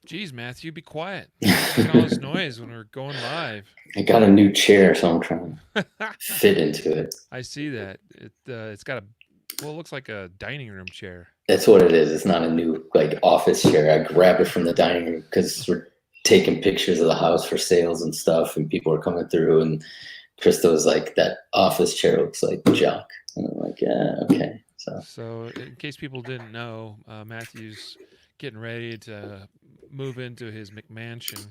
Geez, Matthew, be quiet. Making all this noise when we're going live. I got a new chair, so I'm trying to fit into it. I see that. It's got it looks like a dining room chair. That's what it is. It's not a new office chair. I grabbed it from the dining room because we're taking pictures of the house for sales and stuff, and people are coming through. And Krista was like, "That office chair looks like junk," and I'm like, "Yeah, okay." So, in case people didn't know, Matthew's getting ready to move into his McMansion.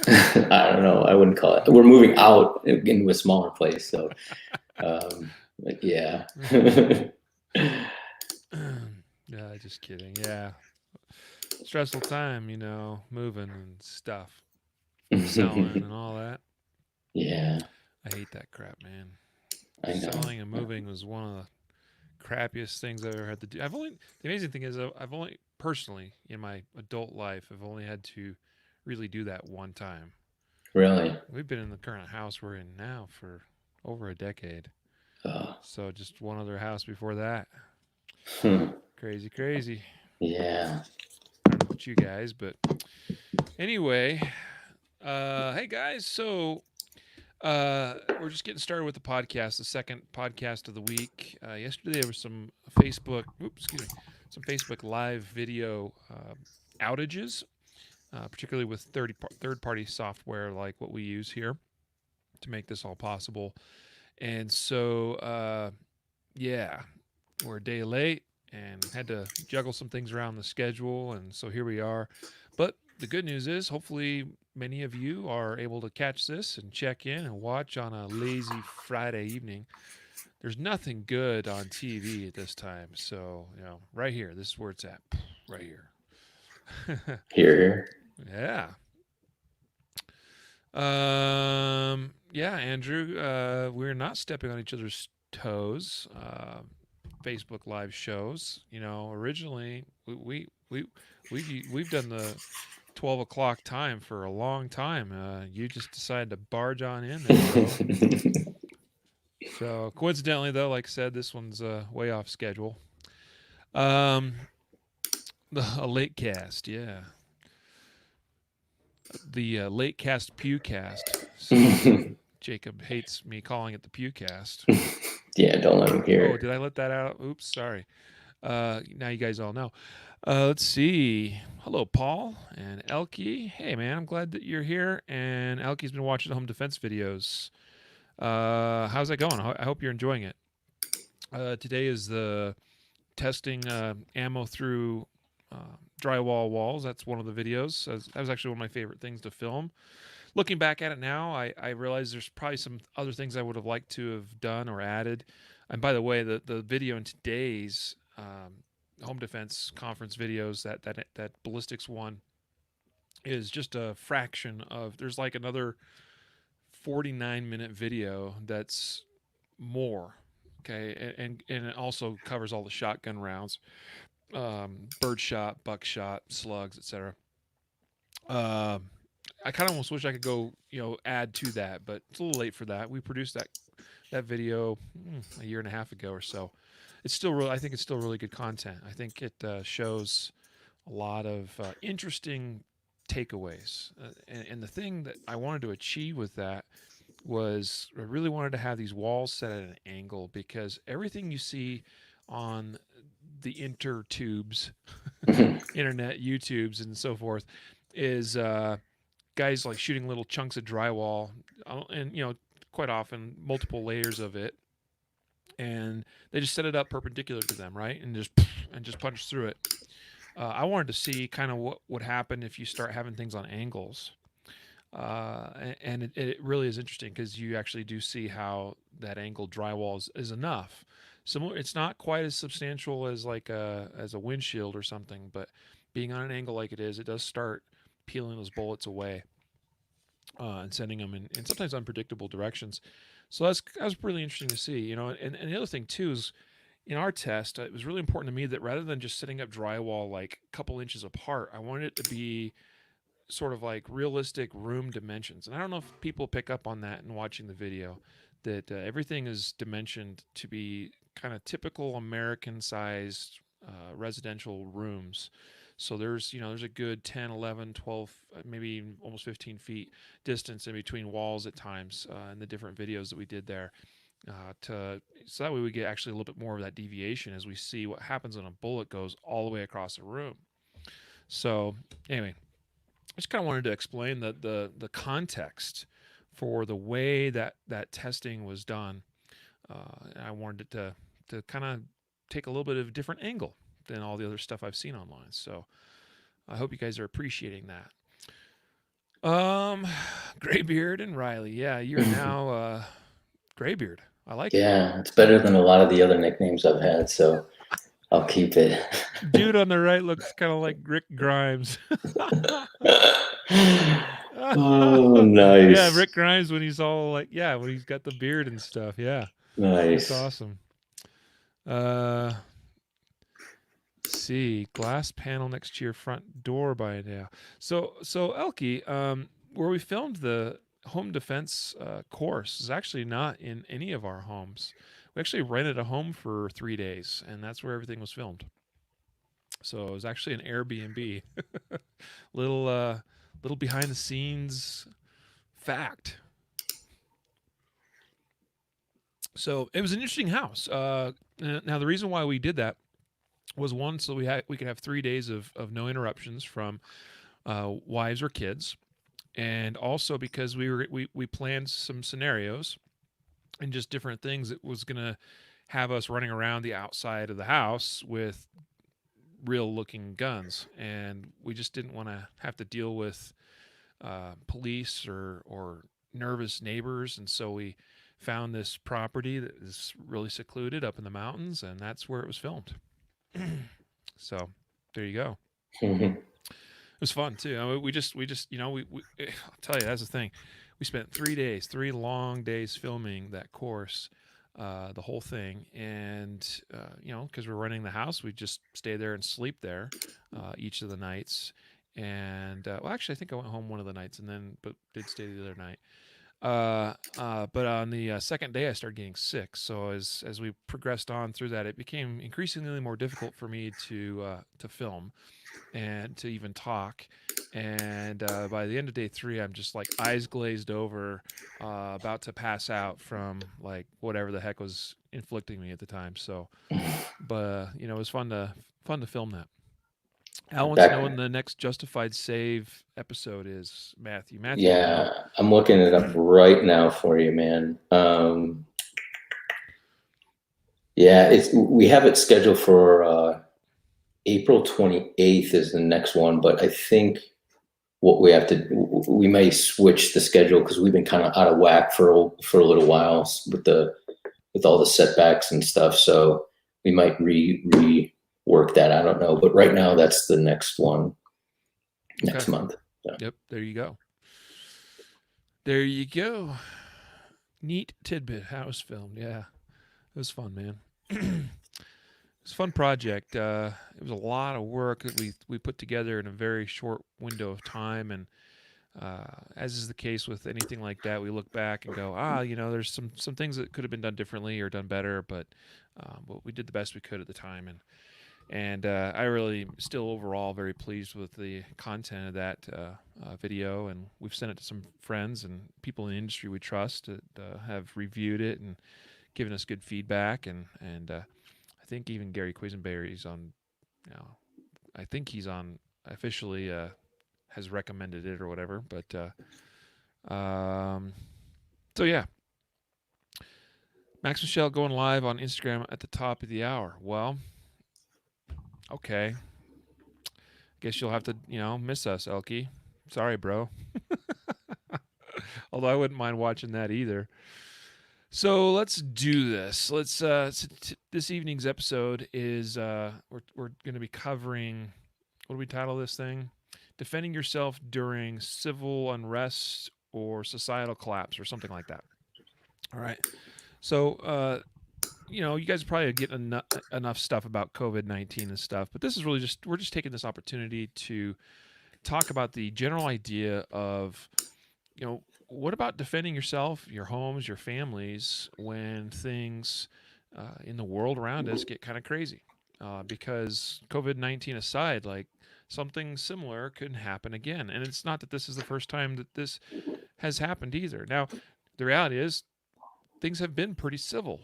I don't know. I wouldn't call it. We're moving out into a smaller place, so yeah. Yeah, just kidding. Yeah, stressful time, moving and stuff, selling and all that. Yeah, I hate that crap, man. I know. Selling and moving was one of the crappiest things I've ever had to do. The amazing thing is I've only personally in my adult life I've only had to really do that one time. Really? We've been in the current house we're in now for over a decade. Oh. So just one other house before that. Crazy, crazy. Yeah. I don't know about you guys, but anyway, hey guys, so we're just getting started with the podcast, the second podcast of the week. Yesterday there was some some Facebook Live video outages, particularly with third-party software like what we use here to make this all possible. And so, yeah, we're a day late and had to juggle some things around the schedule, and so here we are. But the good news is, hopefully, many of you are able to catch this and check in and watch on a lazy Friday evening. There's nothing good on TV at this time, so right here, this is where it's at, right here. Here. Yeah. Yeah, Andrew. We're not stepping on each other's toes. Facebook Live shows. Originally we've done the 12 o'clock time for a long time. You just decided to barge on in there, bro. So coincidentally, though, like I said, this one's way off schedule. A late cast, yeah. The late cast pewcast. So Jacob hates me calling it the pewcast. Yeah, don't let him hear. Oh, did I let that out? Oops, sorry. Now you guys all know. Let's see. Hello, Paul and Elkie. Hey, man, I'm glad that you're here. And Elkie's been watching home defense videos. How's that going? I hope you're enjoying it. Today is the testing ammo through drywall walls. That's one of the videos. That was actually one of my favorite things to film. Looking back at it now, I realize there's probably some other things I would have liked to have done or added. And by the way, the video in today's home defense conference videos, that ballistics one, is just a fraction of. There's like another 49-minute video that's more. Okay, and it also covers all the shotgun rounds, birdshot, buckshot, slugs, etc. I kind of almost wish I could go, add to that, but it's a little late for that. We produced that video a year and a half ago or so. It's still really, I think it's still really good content. I think it shows a lot of interesting takeaways. And the thing that I wanted to achieve with that was I really wanted to have these walls set at an angle, because everything you see on the intertubes, internet, YouTubes, and so forth, is guys like shooting little chunks of drywall, and quite often multiple layers of it, and they just set it up perpendicular to them, right, and just punch through it. I wanted to see kind of what would happen if you start having things on angles. And it really is interesting, because you actually do see how that angled drywall is enough. Similar, it's not quite as substantial as like as a windshield or something, but being on an angle like it is, it does start peeling those bullets away and sending them in sometimes unpredictable directions. So that was really interesting to see, And the other thing too is, in our test, it was really important to me that rather than just setting up drywall like a couple inches apart, I wanted it to be sort of like realistic room dimensions. And I don't know if people pick up on that in watching the video, that everything is dimensioned to be kind of typical American sized residential rooms. So there's a good 10, 11, 12, maybe almost 15 feet distance in between walls at times in the different videos that we did there. So that way we get actually a little bit more of that deviation as we see what happens when a bullet goes all the way across a room. So anyway, I just kind of wanted to explain the context for the way that testing was done. I wanted it to kind of take a little bit of a different angle than all the other stuff I've seen online. So I hope you guys are appreciating that. Graybeard and Riley. Yeah, you're now Graybeard. I like it. Yeah, it's better than a lot of the other nicknames I've had, so I'll keep it. Dude on the right looks kind of like Rick Grimes. Oh, Yeah, nice. Rick Grimes when he's all like, yeah, when he's got the beard and stuff. Yeah, that's Nice. awesome. Uh, see, glass panel next to your front door by now. So Elkie, where we filmed the home defense course is actually not in any of our homes. We actually rented a home for 3 days, and that's where everything was filmed. So it was actually an Airbnb. Little behind the scenes fact. So it was an interesting house. Now the reason why we did that was one, so we could have 3 days of no interruptions from wives or kids, and also because we planned some scenarios and just different things that was gonna have us running around the outside of the house with real looking guns, and we just didn't want to have to deal with police or nervous neighbors, and so we found this property that is really secluded up in the mountains, and that's where it was filmed. So there you go. Mhm. It was fun too. I mean, we just I'll tell you, that's the thing. We spent 3 days, 3 long days filming that course, the whole thing, and because we're renting the house, we just stay there and sleep there each of the nights. And well, actually, I think I went home one of the nights, and then but did stay the other night. But on the second day, I started getting sick. So as we progressed on through that, it became increasingly more difficult for me to film and to even talk. And by the end of day 3, I'm just like eyes glazed over, about to pass out from like whatever the heck was inflicting me at the time. So, but it was fun to film that. Al wants to know when Back, the next Justified Save episode is. Matthew, you will know. yeah, I'm looking it up right now for you, man. Yeah, we have it scheduled for April 28th is the next one, but I think what we may switch the schedule because we've been kind of out of whack for a little while with all the setbacks and stuff. So we might rework that. I don't know, but right now that's the next one next Okay. month. So. Yep. There you go. There you go. Neat tidbit. How it was filmed. Yeah. It was fun, man. It was a fun project. It was a lot of work that we put together in a very short window of time, and as is the case with anything like that, we look back and go, there's some things that could have been done differently or done better, but we did the best we could at the time, and I really still overall very pleased with the content of that video, and we've sent it to some friends and people in the industry we trust that have reviewed it and given us good feedback, and I think even Gary Quisenberry's on. I think he's on officially. Has recommended it or whatever, but so yeah. Max Michelle going live on Instagram at the top of the hour. Well, okay. Guess you'll have to miss us, Elkie. Sorry, bro. Although I wouldn't mind watching that either. So let's do this. Let's this evening's episode is we're going to be covering, what do we title this thing? Defending yourself during civil unrest or societal collapse or something like that. All right. So you guys probably get enough stuff about COVID-19 and stuff, but this is really we're just taking this opportunity to talk about the general idea of what about defending yourself, your homes, your families when things in the world around us get kind of crazy. because COVID-19 aside, like something similar could happen again. And it's not that this is the first time that this has happened either. Now, the reality is things have been pretty civil.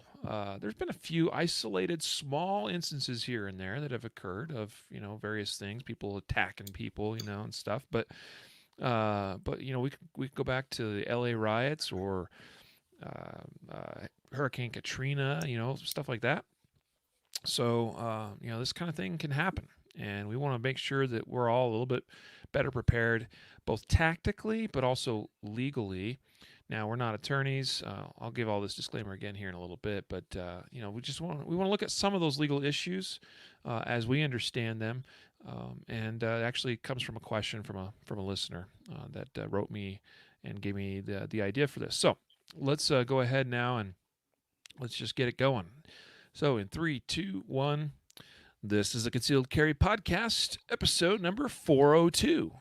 There's been a few isolated small instances here and there that have occurred of various things, people attacking people, and stuff. But we could go back to the L.A. riots or Hurricane Katrina, stuff like that. So this kind of thing can happen, and we want to make sure that we're all a little bit better prepared, both tactically but also legally. Now, we're not attorneys. I'll give all this disclaimer again here in a little bit, but we want to look at some of those legal issues as we understand them, and it actually comes from a question from a listener that wrote me and gave me the idea for this. So let's go ahead now and let's just get it going. So in 3, 2, 1, this is the Concealed Carry Podcast, episode number 402.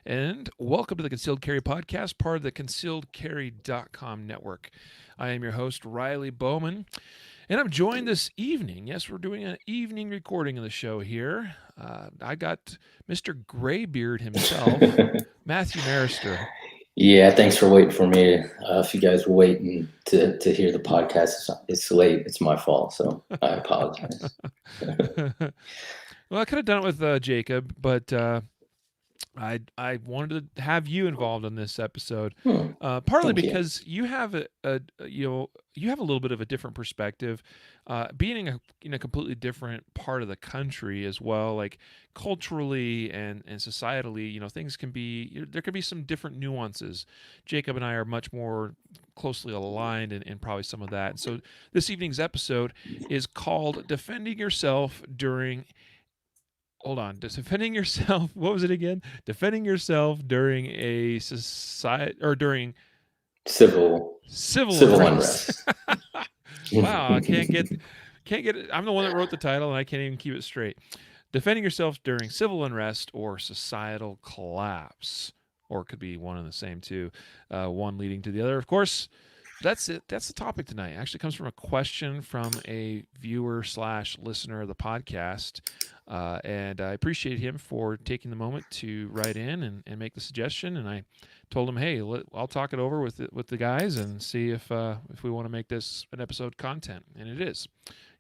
And welcome to the Concealed Carry Podcast, part of the concealedcarry.com network. I am your host, Riley Bowman, and I'm joined this evening. Yes, we're doing an evening recording of the show here. I got Mr. Graybeard himself, Matthew Maruster. Yeah, thanks for waiting for me. If you guys were waiting to hear the podcast, it's late. It's my fault, so I apologize. Well, I could have done it with Jacob, but I wanted to have you involved in this episode, partly because you have you have a little bit of a different perspective, being in a completely different part of the country as well, like culturally and societally. Things can be there can be some different nuances. Jacob and I are much more closely aligned in probably some of that. And so this evening's episode is called "Defending Yourself During." Hold on. Defending yourself. What was it again? Defending yourself during a society or during civil unrest. Wow, I can't get it. I'm the one that wrote the title, and I can't even keep it straight. Defending yourself during civil unrest or societal collapse, or it could be one and the same too. One leading to the other, of course. That's it. That's the topic tonight. It actually comes from a question from a viewer / listener of the podcast. And I appreciate him for taking the moment to write in and make the suggestion. And I told him, hey, I'll talk it over with the guys and see if we want to make this an episode content. And it is.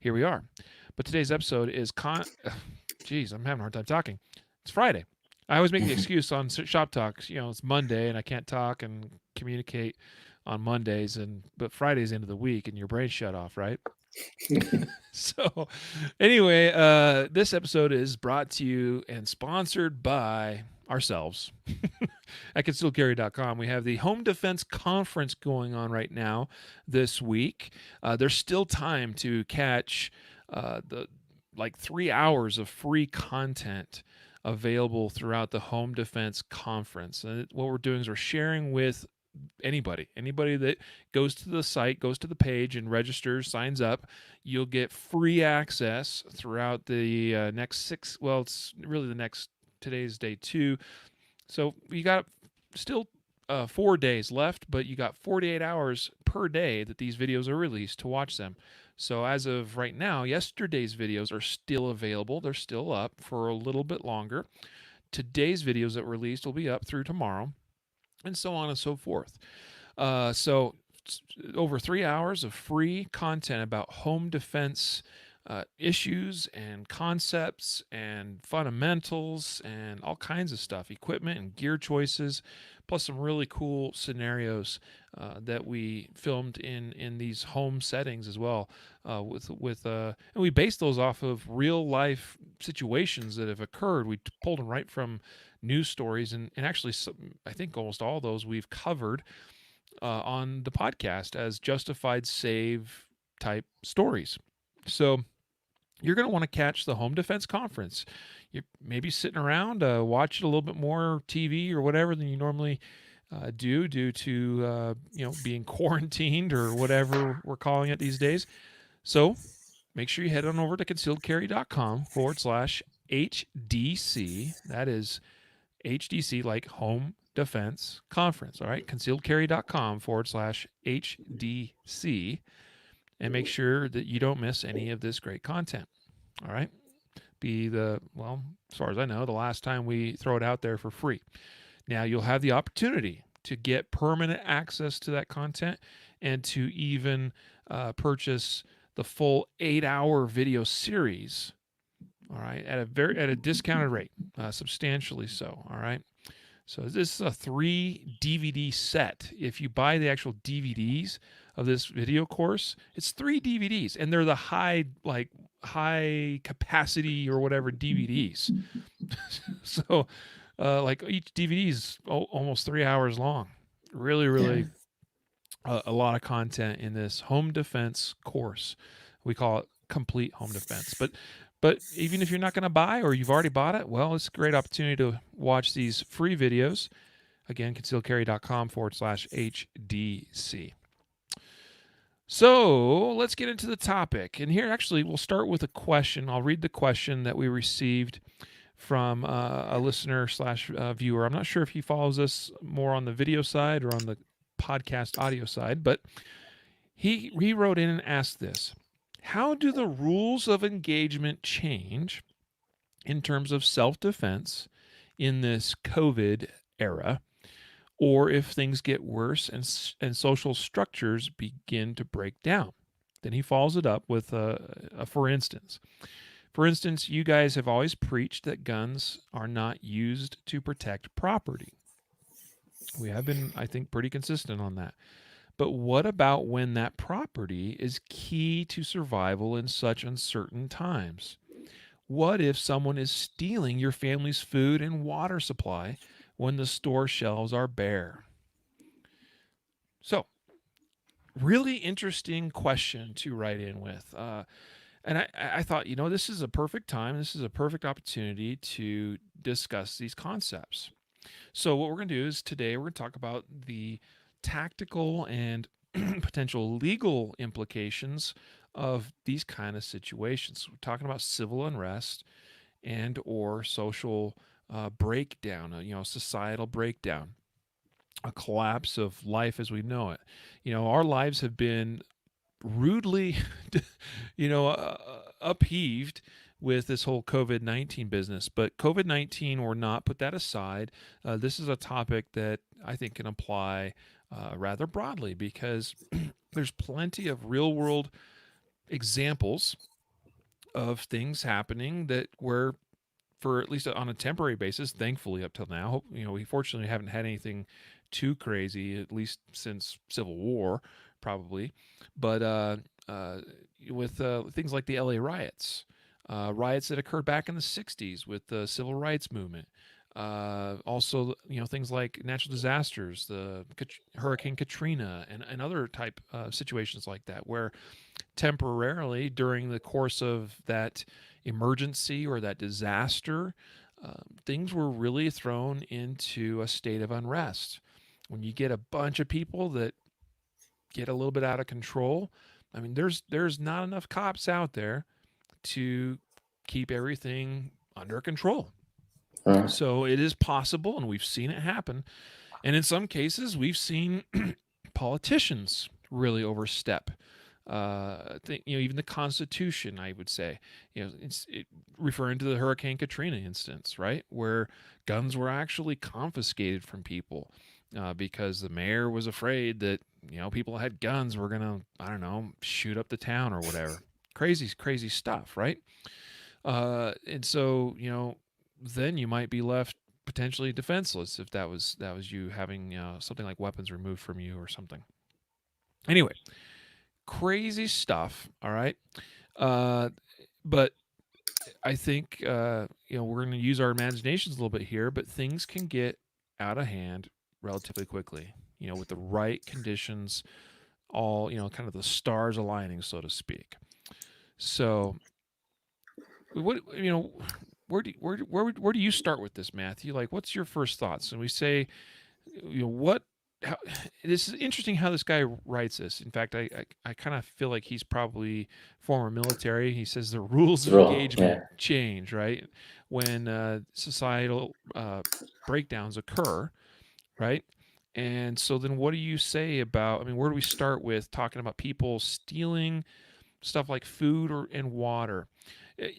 Here we are. But today's episode is Jeez, I'm having a hard time talking. It's Friday. I always make the excuse on Shop Talks. It's Monday and I can't talk and communicate on Mondays, but Friday's end of the week and your brain's shut off, right? So anyway, this episode is brought to you and sponsored by ourselves at concealedcarry.com. We have the Home Defense Conference going on right now this week. There's still time to catch the 3 hours of free content available throughout the Home Defense Conference. And what we're doing is we're sharing with anybody that goes to the site, goes to the page and registers, signs up. You'll get free access throughout the next 6, well, it's really today's day 2. So you got still 4 days left, but you got 48 hours per day that these videos are released to watch them. So as of right now, yesterday's videos are still available. They're still up for a little bit longer. Today's videos that were released will be up through tomorrow, and so on and so forth. So over 3 hours of free content about home defense issues and concepts and fundamentals and all kinds of stuff, equipment and gear choices, plus some really cool scenarios that we filmed in these home settings as well. And we based those off of real life situations that have occurred. We pulled them right from news stories, and actually I think almost all of those we've covered on the podcast as justified save type stories. So you're going to want to catch the Home Defense Conference. You're maybe sitting around watching a little bit more TV or whatever than you normally due to being quarantined or whatever we're calling it these days. So make sure you head on over to concealedcarry.com/HDC. That is HDC, like Home Defense Conference. All right, concealedcarry.com/HDC. and make sure that you don't miss any of this great content. All right. Well, as far as I know, the last time we throw it out there for free. Now you'll have the opportunity to get permanent access to that content and to even purchase the full 8-hour video series. All right, at a discounted rate, substantially so. All right. So this is a 3 DVD set. If you buy the actual DVDs of this video course, it's 3 DVDs, and they're the high capacity or whatever DVDs. So, like each DVD is almost 3 hours long. Really, a lot of content in this home defense course. We call it complete home defense. But even if you're not going to buy or you've already bought it, well, it's a great opportunity to watch these free videos. Again, concealedcarry.com/HDC. So let's get into the topic. And here, actually, we'll start with a question. I'll read the question that we received from a listener slash viewer. I'm not sure if he follows us more on the video side or on the podcast audio side, but he wrote in and asked this: how do the rules of engagement change in terms of self-defense in this COVID era, or if things get worse and social structures begin to break down? Then he follows it up with a for instance. For instance, you guys have always preached that guns are not used to protect property. We have been, I think, pretty consistent on that. But what about when that property is key to survival in such uncertain times? What if someone is stealing your family's food and water supply when the store shelves are bare? So, really interesting question to write in with. And I thought, this is a perfect time. This is a perfect opportunity to discuss these concepts. So what we're going to do is today we're going to talk about the tactical and potential legal implications of these kind of situations. We're talking about civil unrest and or social breakdown, societal breakdown, a collapse of life as we know it. Our lives have been rudely, upheaved with this whole COVID-19 business. But COVID-19 or not, put that aside, this is a topic that I think can apply rather broadly because there's plenty of real-world examples of things happening that were, for at least on a temporary basis, thankfully up till now, we fortunately haven't had anything too crazy, at least since Civil War, probably. But with things like the LA riots, riots that occurred back in the 60s with the civil rights movement. Also, things like natural disasters, the Hurricane Katrina, and other type situations like that, where temporarily during the course of that emergency or that disaster, things were really thrown into a state of unrest. When you get a bunch of people that get a little bit out of control, I mean, there's not enough cops out there to keep everything under control. So it is possible, and we've seen it happen. And in some cases, we've seen politicians really overstep. Even the Constitution, I would say, referring to the Hurricane Katrina instance, right, where guns were actually confiscated from people because the mayor was afraid that people had guns were gonna, I don't know, shoot up the town or whatever. Crazy stuff, right? And so then you might be left potentially defenseless if that was you having something like weapons removed from you or something. Anyway, crazy stuff. All right, but I think we're going to use our imaginations a little bit here, but things can get out of hand relatively quickly. With the right conditions, all kind of the stars aligning, so to speak. So, what where do you start with this, Matthew? Like, what's your first thoughts? And we say, this is interesting how this guy writes this. In fact, I kind of feel like he's probably former military. He says the rules of engagement change, right? When societal breakdowns occur, right? And so then what do you say about, I mean, where do we start with talking about people stealing stuff like food or and water?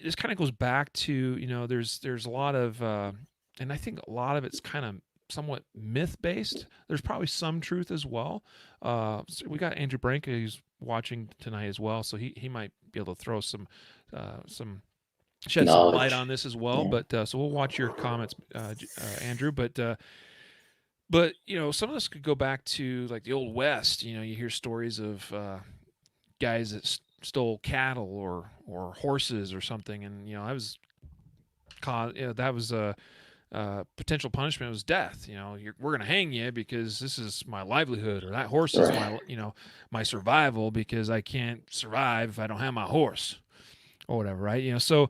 This kind of goes back to, there's a lot of and I think a lot of it's kind of somewhat myth based. There's probably some truth as well. So we got Andrew Branca who's watching tonight as well, so he might be able to throw some shed some light Knowledge. on this as well. Yeah. But so we'll watch your comments, Andrew. But some of this could go back to like the old West. You hear stories of guys that stole cattle or horses or something, and I was caught. That was a potential punishment was death. We're gonna hang you because this is my livelihood, or that horse is Right. my survival because I can't survive if I don't have my horse or whatever, right? So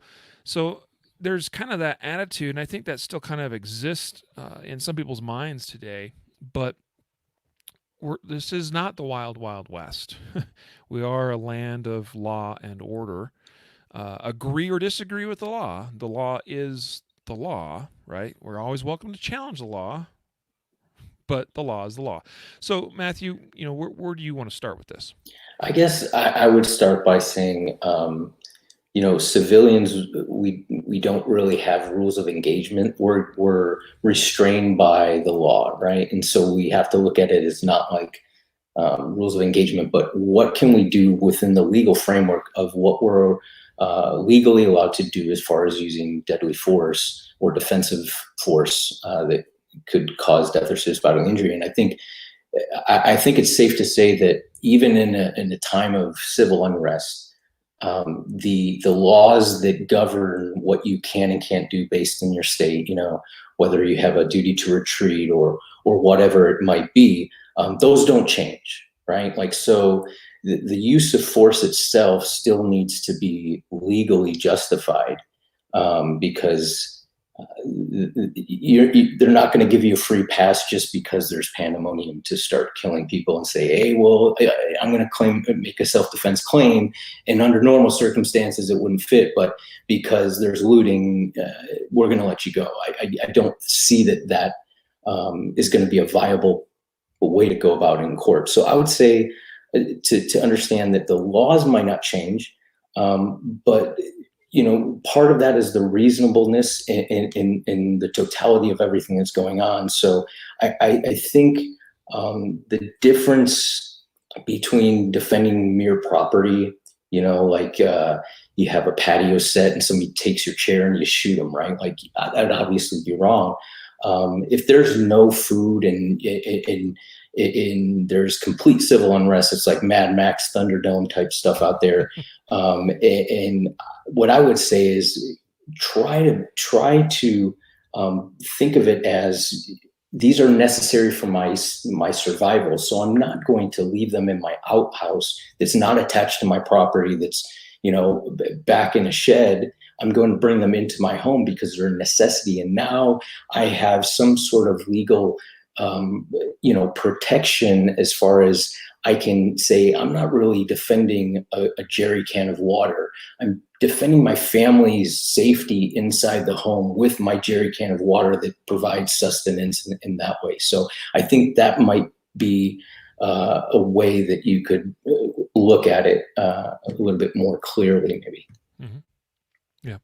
there's kind of that attitude, and I think that still kind of exists in some people's minds today. But this is not the wild, wild west. We are a land of law and order. Agree or disagree with the law is the law, right? We're always welcome to challenge the law, but the law is the law. So, Matthew, where do you want to start with this? I guess I would start by saying, civilians, we don't really have rules of engagement. We're restrained by the law, right? And so we have to look at it as not like rules of engagement, but what can we do within the legal framework of what we're legally allowed to do as far as using deadly force or defensive force that could cause death or serious bodily injury. And I think it's safe to say that even in a time of civil unrest, the laws that govern what you can and can't do based in your state, whether you have a duty to retreat or whatever it might be, those don't change, right? Like, so the use of force itself still needs to be legally justified, because they're not going to give you a free pass just because there's pandemonium to start killing people and say, hey, well, I'm going to make a self-defense claim, and under normal circumstances it wouldn't fit, but because there's looting, we're going to let you go. I don't see that is going to be a viable way to go about it in court. So I would say to understand that the laws might not change, but part of that is the reasonableness in the totality of everything that's going on. So I think the difference between defending mere property, like you have a patio set and somebody takes your chair and you shoot them, right? Like that'd obviously be wrong. If there's no food and there's complete civil unrest, it's like Mad Max Thunderdome type stuff out there. And what I would say is try to think of it as these are necessary for my survival. So I'm not going to leave them in my outhouse that's not attached to my property, that's back in a shed. I'm going to bring them into my home because they're a necessity. And now I have some sort of legal, protection as far as I can say, I'm not really defending a jerry can of water. I'm defending my family's safety inside the home with my jerry can of water that provides sustenance in that way. So I think that might be a way that you could look at it a little bit more clearly, maybe. Mm-hmm. Yeah.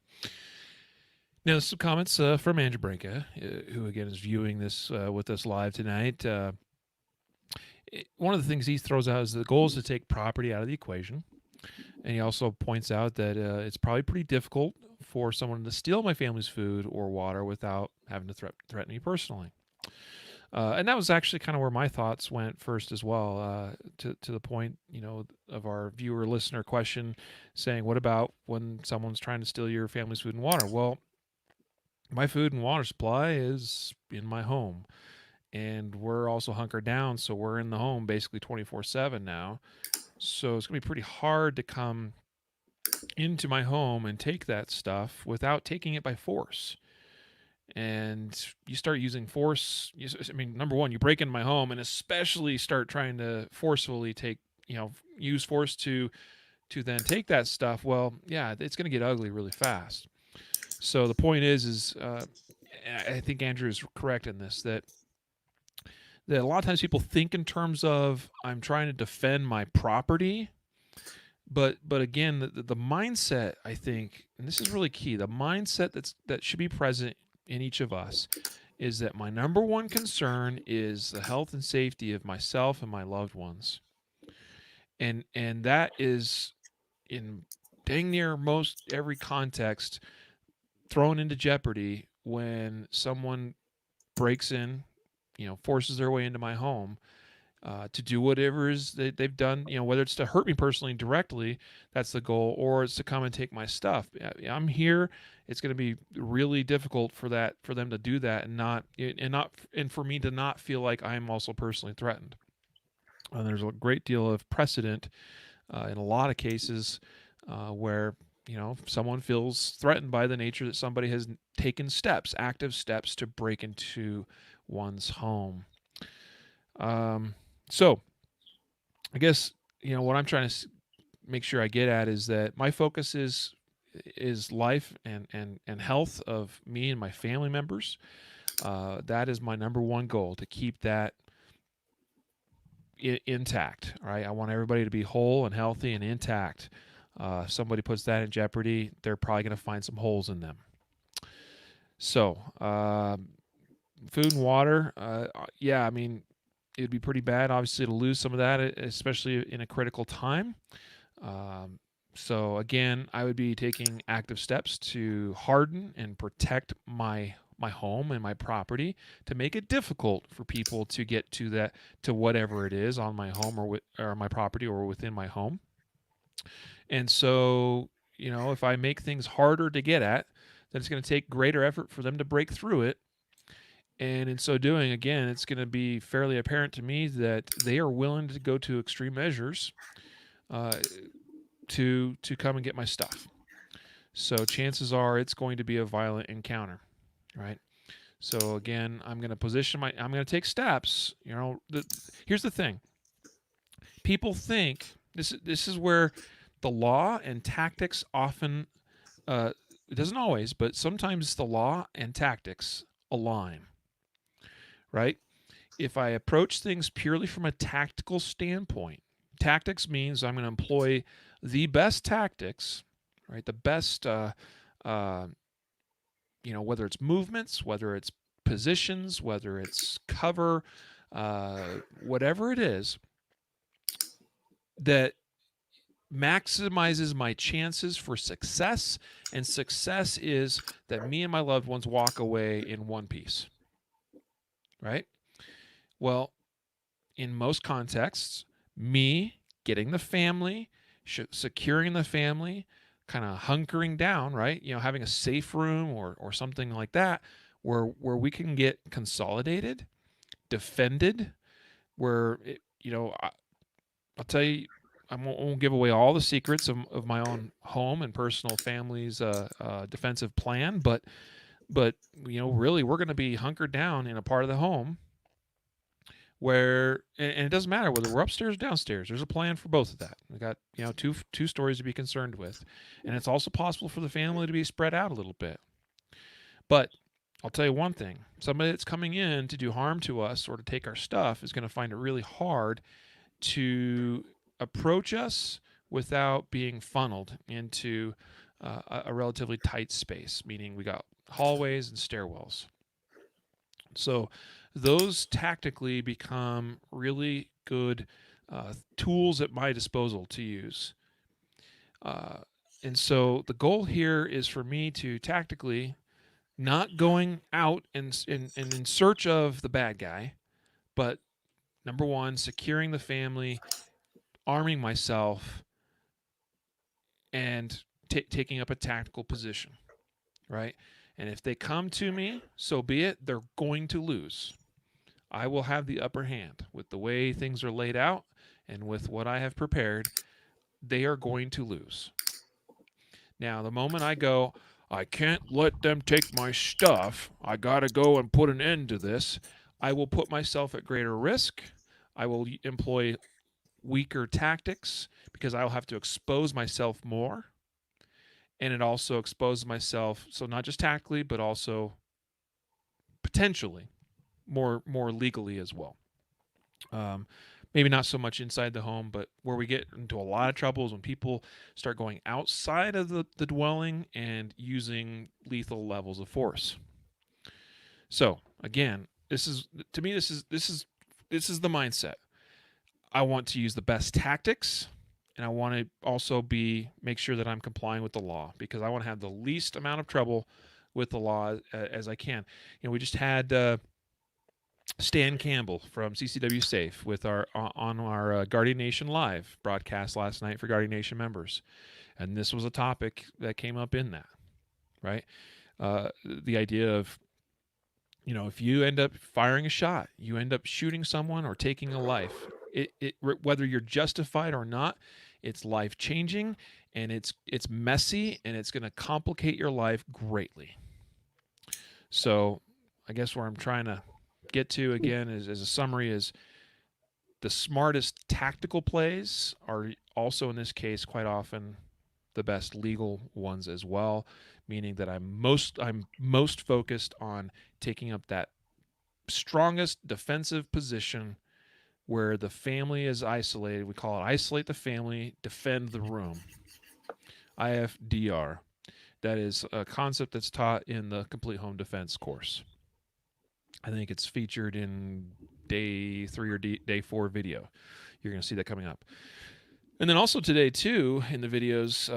Now, some comments from Andrew Branca, who again is viewing this with us live tonight. One of the things he throws out is the goal is to take property out of the equation. And he also points out that it's probably pretty difficult for someone to steal my family's food or water without having to threaten me personally. And that was actually kind of where my thoughts went first as well, to the point, of our viewer listener question saying, what about when someone's trying to steal your family's food and water? Well, my food and water supply is in my home, and we're also hunkered down. So we're in the home basically 24/7 now. So it's going to be pretty hard to come into my home and take that stuff without taking it by force. And you start using force. I mean, number one, you break into my home and especially start trying to forcefully use force to then take that stuff. Well, yeah, it's going to get ugly really fast. So the point is I think Andrew is correct in this, that that a lot of times people think in terms of I'm trying to defend my property, but again, the mindset, I think, and this is really key, the mindset that should be present in each of us is that my number one concern is the health and safety of myself and my loved ones. And that is in dang near most every context thrown into jeopardy when someone breaks in, forces their way into my home to do whatever is they've done, whether it's to hurt me personally directly, that's the goal, or it's to come and take my stuff. I'm here. It's going to be really difficult for them to do that, and for me to not feel like I'm also personally threatened. There's a great deal of precedent in a lot of cases where someone feels threatened by the nature that somebody has taken active steps to break into one's home. So I guess what I'm trying to make sure I get at is that my focus is life and health of me and my family members. That is my number one goal, to keep that intact. Right, I want everybody to be whole and healthy and intact. If somebody puts that in jeopardy, they're probably going to find some holes in them. So, food and water. Yeah, I mean, it'd be pretty bad, obviously, to lose some of that, especially in a critical time. So again, I would be taking active steps to harden and protect my home and my property, to make it difficult for people to get to whatever it is on my home or my property or within my home. And so, if I make things harder to get at, then it's going to take greater effort for them to break through it. And in so doing, again, it's going to be fairly apparent to me that they are willing to go to extreme measures to come and get my stuff. So chances are it's going to be a violent encounter, right? So again, I'm going to take steps. Here's the thing. People think this is where the law and tactics often, it doesn't always, but sometimes the law and tactics align, right? If I approach things purely from a tactical standpoint, tactics means I'm going to employ the best tactics, right? The best, whether it's movements, whether it's positions, whether it's cover, whatever it is, that maximizes my chances for success. And success is that me and my loved ones walk away in one piece, right? Well, in most contexts, me getting the family, securing the family, kind of hunkering down, right? Having a safe room or something like that, where we can get consolidated, defended, where I'll tell you, I won't give away all the secrets of my own home and personal family's defensive plan, but really, we're going to be hunkered down in a part of the home where, and it doesn't matter whether we're upstairs or downstairs. There's a plan for both of that. We got two stories to be concerned with, and it's also possible for the family to be spread out a little bit. But I'll tell you one thing: somebody that's coming in to do harm to us or to take our stuff is going to find it really hard to approach us without being funneled into a relatively tight space, meaning we got hallways and stairwells. So those tactically become really good tools at my disposal to use. And so the goal here is for me to tactically not going out and in search of the bad guy, but number one, securing the family, arming myself, and taking up a tactical position, right? And if they come to me, so be it. They're going to lose. I will have the upper hand with the way things are laid out and with what I have prepared. They are going to lose. Now, the moment I go, I can't let them take my stuff, I got to go and put an end to this, I will put myself at greater risk. I will employ weaker tactics because I'll have to expose myself more. And it also exposes myself, so not just tactically, but also potentially more legally as well. Um, maybe not so much inside the home, but where we get into a lot of trouble is when people start going outside of the dwelling and using lethal levels of force. So again, this is to me this is the mindset. I want to use the best tactics, and I want to also make sure that I'm complying with the law, because I want to have the least amount of trouble with the law as I can. We just had Stan Campbell from CCW Safe with our on our Guardian Nation Live broadcast last night for Guardian Nation members, and this was a topic that came up in that, right? The idea of, if you end up firing a shot, you end up shooting someone or taking a life. Whether you're justified or not, it's life changing, and it's messy, and it's going to complicate your life greatly. So, I guess where I'm trying to get to again is, as a summary, is the smartest tactical plays are also in this case quite often the best legal ones as well, meaning that I'm most focused on taking up that strongest defensive position where the family is isolated. We call it isolate the family, defend the room. IFDR. That is a concept that's taught in the Complete Home Defense course. I think it's featured in day 3 or day 4 video. You're going to see that coming up. And then also today, too, in the videos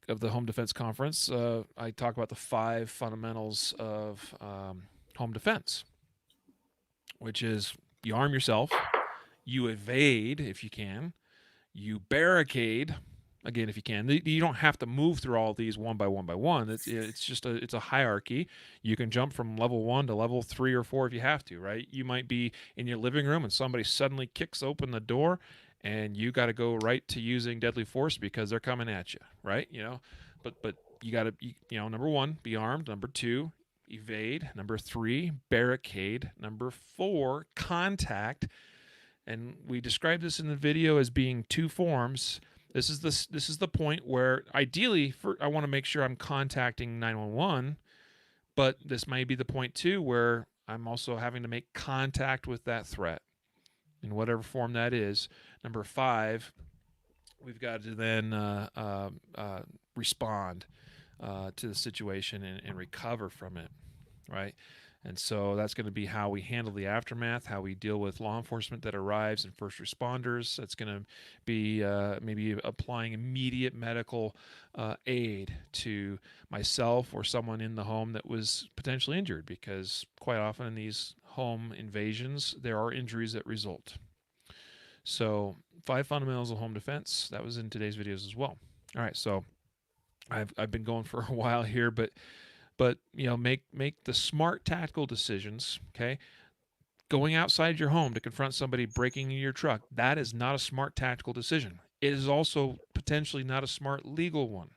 of the Home Defense Conference, I talk about the 5 fundamentals of home defense, which is you arm yourself, you evade if you can, you barricade, again, if you can. You don't have to move through all of these one by one. It's just it's a hierarchy. You can jump from level 1 to level 3 or 4 if you have to, right? You might be in your living room and somebody suddenly kicks open the door, and you got to go right to using deadly force because they're coming at you, right? But you got to, number 1, be armed. Number 2, evade. Number 3, barricade. Number 4, contact. And we described this in the video as being 2 forms. This is the point where ideally I want to make sure I'm contacting 911, but this may be the point too where I'm also having to make contact with that threat in whatever form that is. Number 5, we've got to then respond to the situation and recover from it, right? And so that's going to be how we handle the aftermath, how we deal with law enforcement that arrives and first responders. That's going to be maybe applying immediate medical aid to myself or someone in the home that was potentially injured, because quite often in these home invasions, there are injuries that result. So 5 fundamentals of home defense. That was in today's videos as well. All right, so I've been going for a while here, but make the smart tactical decisions. Okay, going outside your home to confront somebody breaking into your truck, that is not a smart tactical decision. It is also potentially not a smart legal one.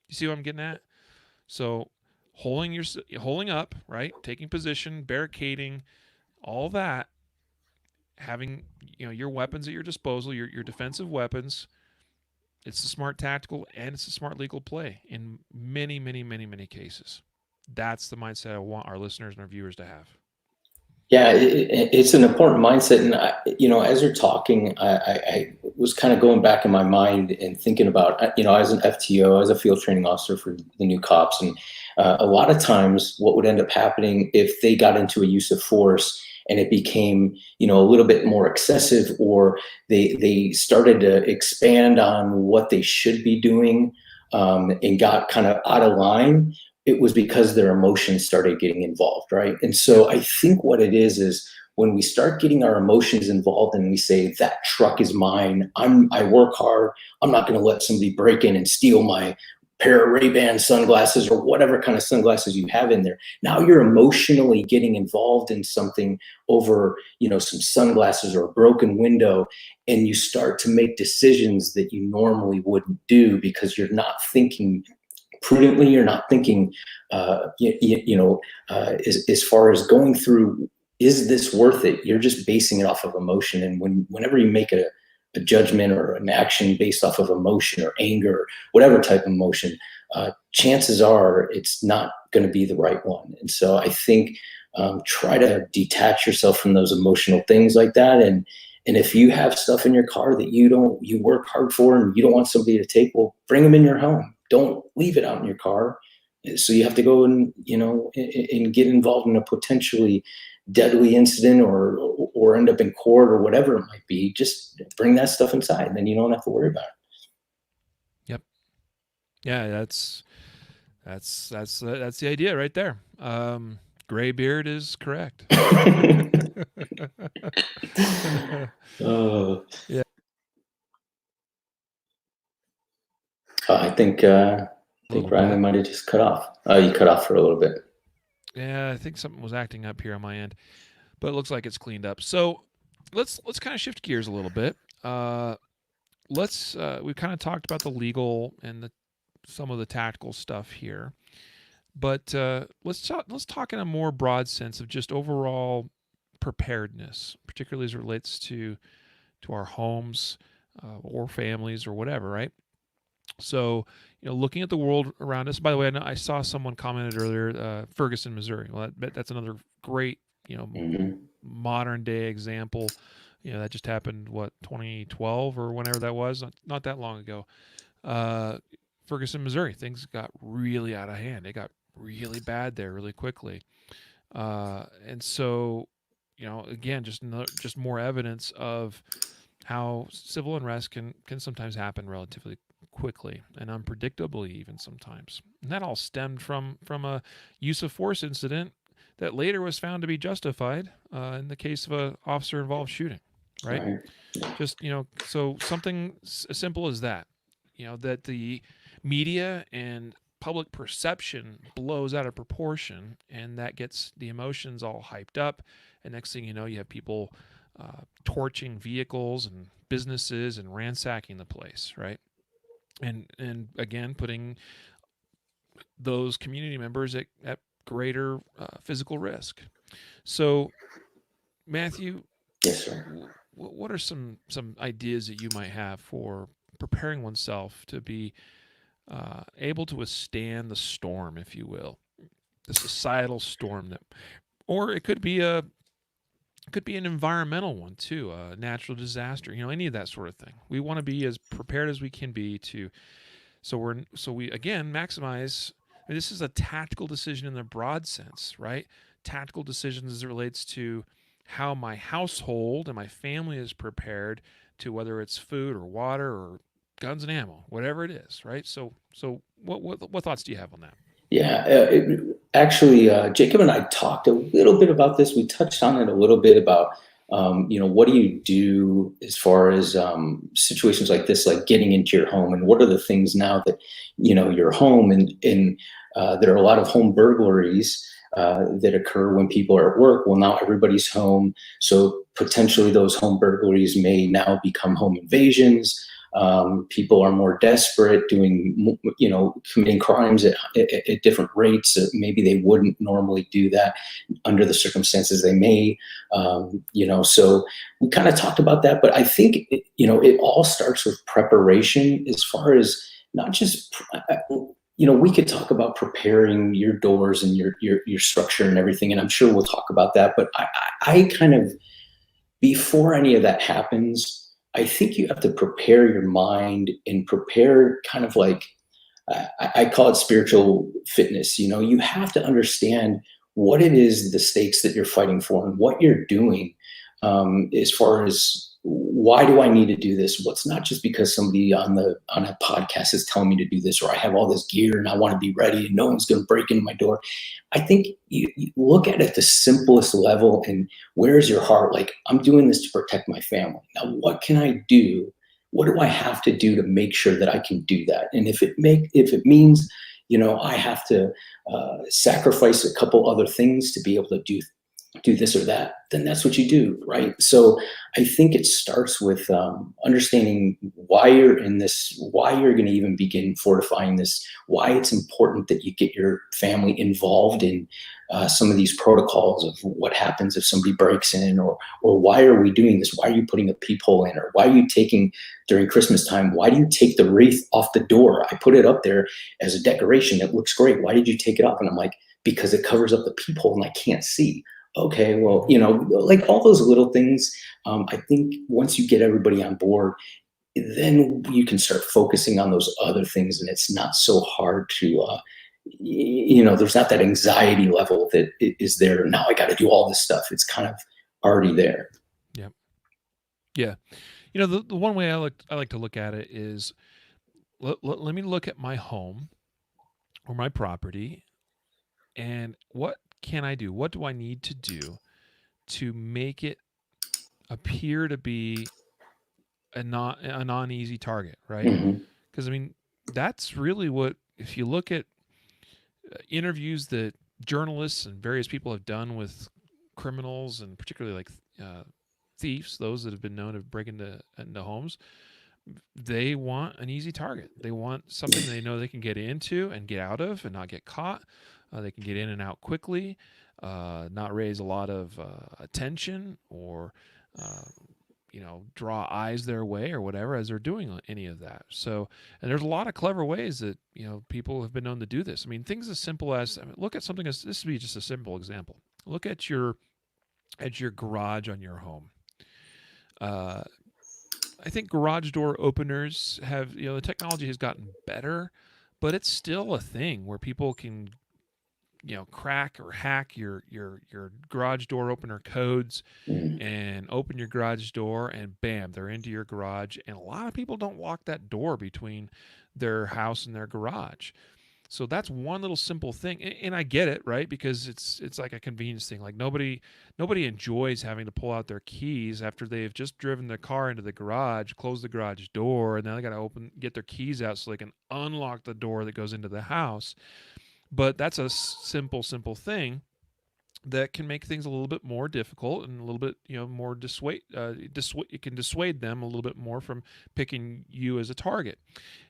You see what I'm getting at? So holding up, right, taking position, barricading, all that, having your weapons at your disposal, your defensive weapons. It's a smart tactical and it's a smart legal play in many, many, many, many cases. That's the mindset I want our listeners and our viewers to have. Yeah, it's an important mindset. And, as you're talking, I was kind of going back in my mind and thinking about, as an FTO, as a field training officer for the new cops. And a lot of times what would end up happening if they got into a use of force and it became, a little bit more excessive, or they started to expand on what they should be doing and got kind of out of line, it was because their emotions started getting involved, right? And so I think what it is when we start getting our emotions involved and we say, that truck is mine, I work hard, I'm not going to let somebody break in and steal my pair of Ray-Ban sunglasses or whatever kind of sunglasses you have in there. Now you're emotionally getting involved in something over, some sunglasses or a broken window, and you start to make decisions that you normally wouldn't do because you're not thinking prudently. You're not thinking, as far as going through, is this worth it? You're just basing it off of emotion. And whenever you make a judgment or an action based off of emotion or anger, or whatever type of emotion, chances are it's not going to be the right one. And so I think try to detach yourself from those emotional things like that, and And if you have stuff in your car that you work hard for and you don't want somebody to take, well, bring them in your home. Don't leave it out in your car. So you have to go and, and get involved in a potentially deadly incident or end up in court or whatever it might be. Just bring that stuff inside, and then you don't have to worry about it. Yep. Yeah, that's the idea right there. Graybeard is correct. Yeah. I think Riley might have just cut off. You cut off for a little bit. Yeah, I think something was acting up here on my end, but it looks like it's cleaned up. So let's kind of shift gears a little bit. We've kind of talked about the legal and some of the tactical stuff here, but let's talk in a more broad sense of just overall preparedness, particularly as it relates to our homes or families or whatever, right? So, looking at the world around us. By the way, I saw someone commented earlier, Ferguson, Missouri. Well, that's another great, modern day example. That just happened, 2012 or whenever that was, not that long ago. Ferguson, Missouri, things got really out of hand. It got really bad there really quickly. And so, again, just more evidence of how civil unrest can sometimes happen relatively quickly and unpredictably, even sometimes. And that all stemmed from a use of force incident that later was found to be justified in the case of an officer-involved shooting, right? Just, so something as simple as that, that the media and public perception blows out of proportion, and that gets the emotions all hyped up. And next thing you know, you have people torching vehicles and businesses and ransacking the place, right? And again, putting those community members at greater physical risk. So, Matthew, yes, sir. What are some ideas that you might have for preparing oneself to be able to withstand the storm, if you will, the societal storm or it could be an environmental one too, a natural disaster, any of that sort of thing. We want to be as prepared as we can be so we again maximize. This is a tactical decision in the broad sense, right? Tactical decisions as it relates to how my household and my family is prepared to, whether it's food or water or guns and ammo, whatever it is, right? So what thoughts do you have on that? Yeah, actually, Jacob and I talked a little bit about this. We touched on it a little bit about, what do you do as far as situations like this, like getting into your home, and what are the things now that, your home and there are a lot of home burglaries that occur when people are at work. Well, now everybody's home, so potentially those home burglaries may now become home invasions. People are more desperate, doing, committing crimes at different rates. Maybe they wouldn't normally do that under the circumstances they may, so we kind of talked about that, but I think, it all starts with preparation as far as not just, we could talk about preparing your doors and your structure and everything, and I'm sure we'll talk about that, but I kind of, before any of that happens, I think you have to prepare your mind and prepare kind of like, I call it spiritual fitness. You have to understand what it is, the stakes that you're fighting for and what you're doing, as far as why do I need to do this? What's not just because somebody on a podcast is telling me to do this, or I have all this gear and I want to be ready and no one's going to break into my door. I think you look at it at the simplest level, and where's your heart? Like, I'm doing this to protect my family. Now, what can I do? What do I have to do to make sure that I can do that? And if it means, I have to sacrifice a couple other things to be able to do this or that, then that's what you do, right? So I think it starts with understanding why you're in this, why you're going to even begin fortifying this, why it's important that you get your family involved in some of these protocols of what happens if somebody breaks in, or why are we doing this? Why are you putting a peephole in? Or why are you taking, during Christmas time, why do you take the wreath off the door? I put it up there as a decoration. It looks great. Why did you take it off? And I'm like, because it covers up the peephole and I can't see. okay, well, like all those little things. I think once you get everybody on board, then you can start focusing on those other things, and it's not so hard to there's not that anxiety level that is there. Now I got to do all this stuff. It's kind of already there. Yeah. Yeah. The one way I like to look at it is let me look at my home or my property, and what can I do? What do I need to do to make it appear to be a non easy target, right? Hmm. Because I mean, that's really what, if you look at interviews that journalists and various people have done with criminals, and particularly like thieves, those that have been known to break into homes, they want an easy target. They want something they know they can get into and get out of and not get caught. They can get in and out quickly, not raise a lot of attention, or uh, draw eyes their way or whatever as they're doing any of that. So, and there's a lot of clever ways that people have been known to do this. I mean, things as simple as, look at something as, this would be just a simple example. Look at your garage on your home. Uh, I think garage door openers have, the technology has gotten better, but it's still a thing where people can, crack or hack your garage door opener codes Hmm. and open your garage door, and bam, they're into your garage. And a lot of people don't lock that door between their house and their garage. So that's one little simple thing, and I get it, right? Because it's like a convenience thing. Like nobody enjoys having to pull out their keys after they've just driven their car into the garage, close the garage door, and then they got to get their keys out so they can unlock the door that goes into the house. But that's a simple thing that can make things a little bit more difficult and a little bit more it can dissuade them a little bit more from picking you as a target.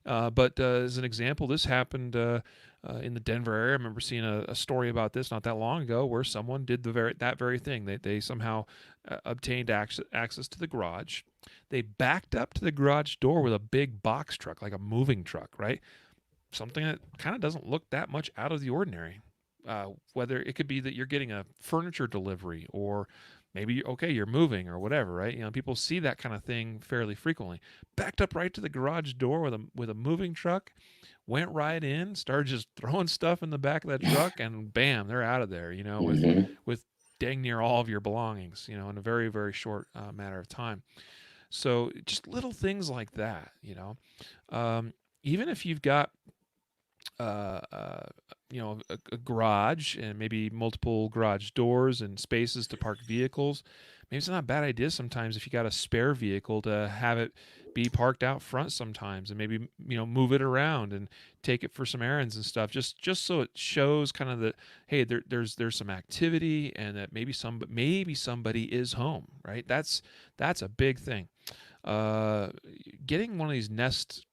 But as an example, this happened in the Denver area. I remember seeing a story about this not that long ago, where someone did that very thing. They somehow obtained access to the garage. They backed up to the garage door with a big box truck, like a moving truck, right? Something that kind of doesn't look that much out of the ordinary. Whether it could be that you're getting a furniture delivery, or maybe okay, you're moving or whatever, right? People see that kind of thing fairly frequently. Backed up right to the garage door with a moving truck, went right in, started just throwing stuff in the back of that truck, and bam, they're out of there. With Hmm. with dang near all of your belongings, in a very very short matter of time. So just little things like that, even if you've got uh, uh, a garage and maybe multiple garage doors and spaces to park vehicles. Maybe it's not a bad idea sometimes, if you got a spare vehicle, to have it be parked out front sometimes, and maybe move it around and take it for some errands and stuff. Just so it shows kind of that, hey, there's some activity, and that maybe somebody is home, right? That's a big thing. uh, Getting one of these Nest,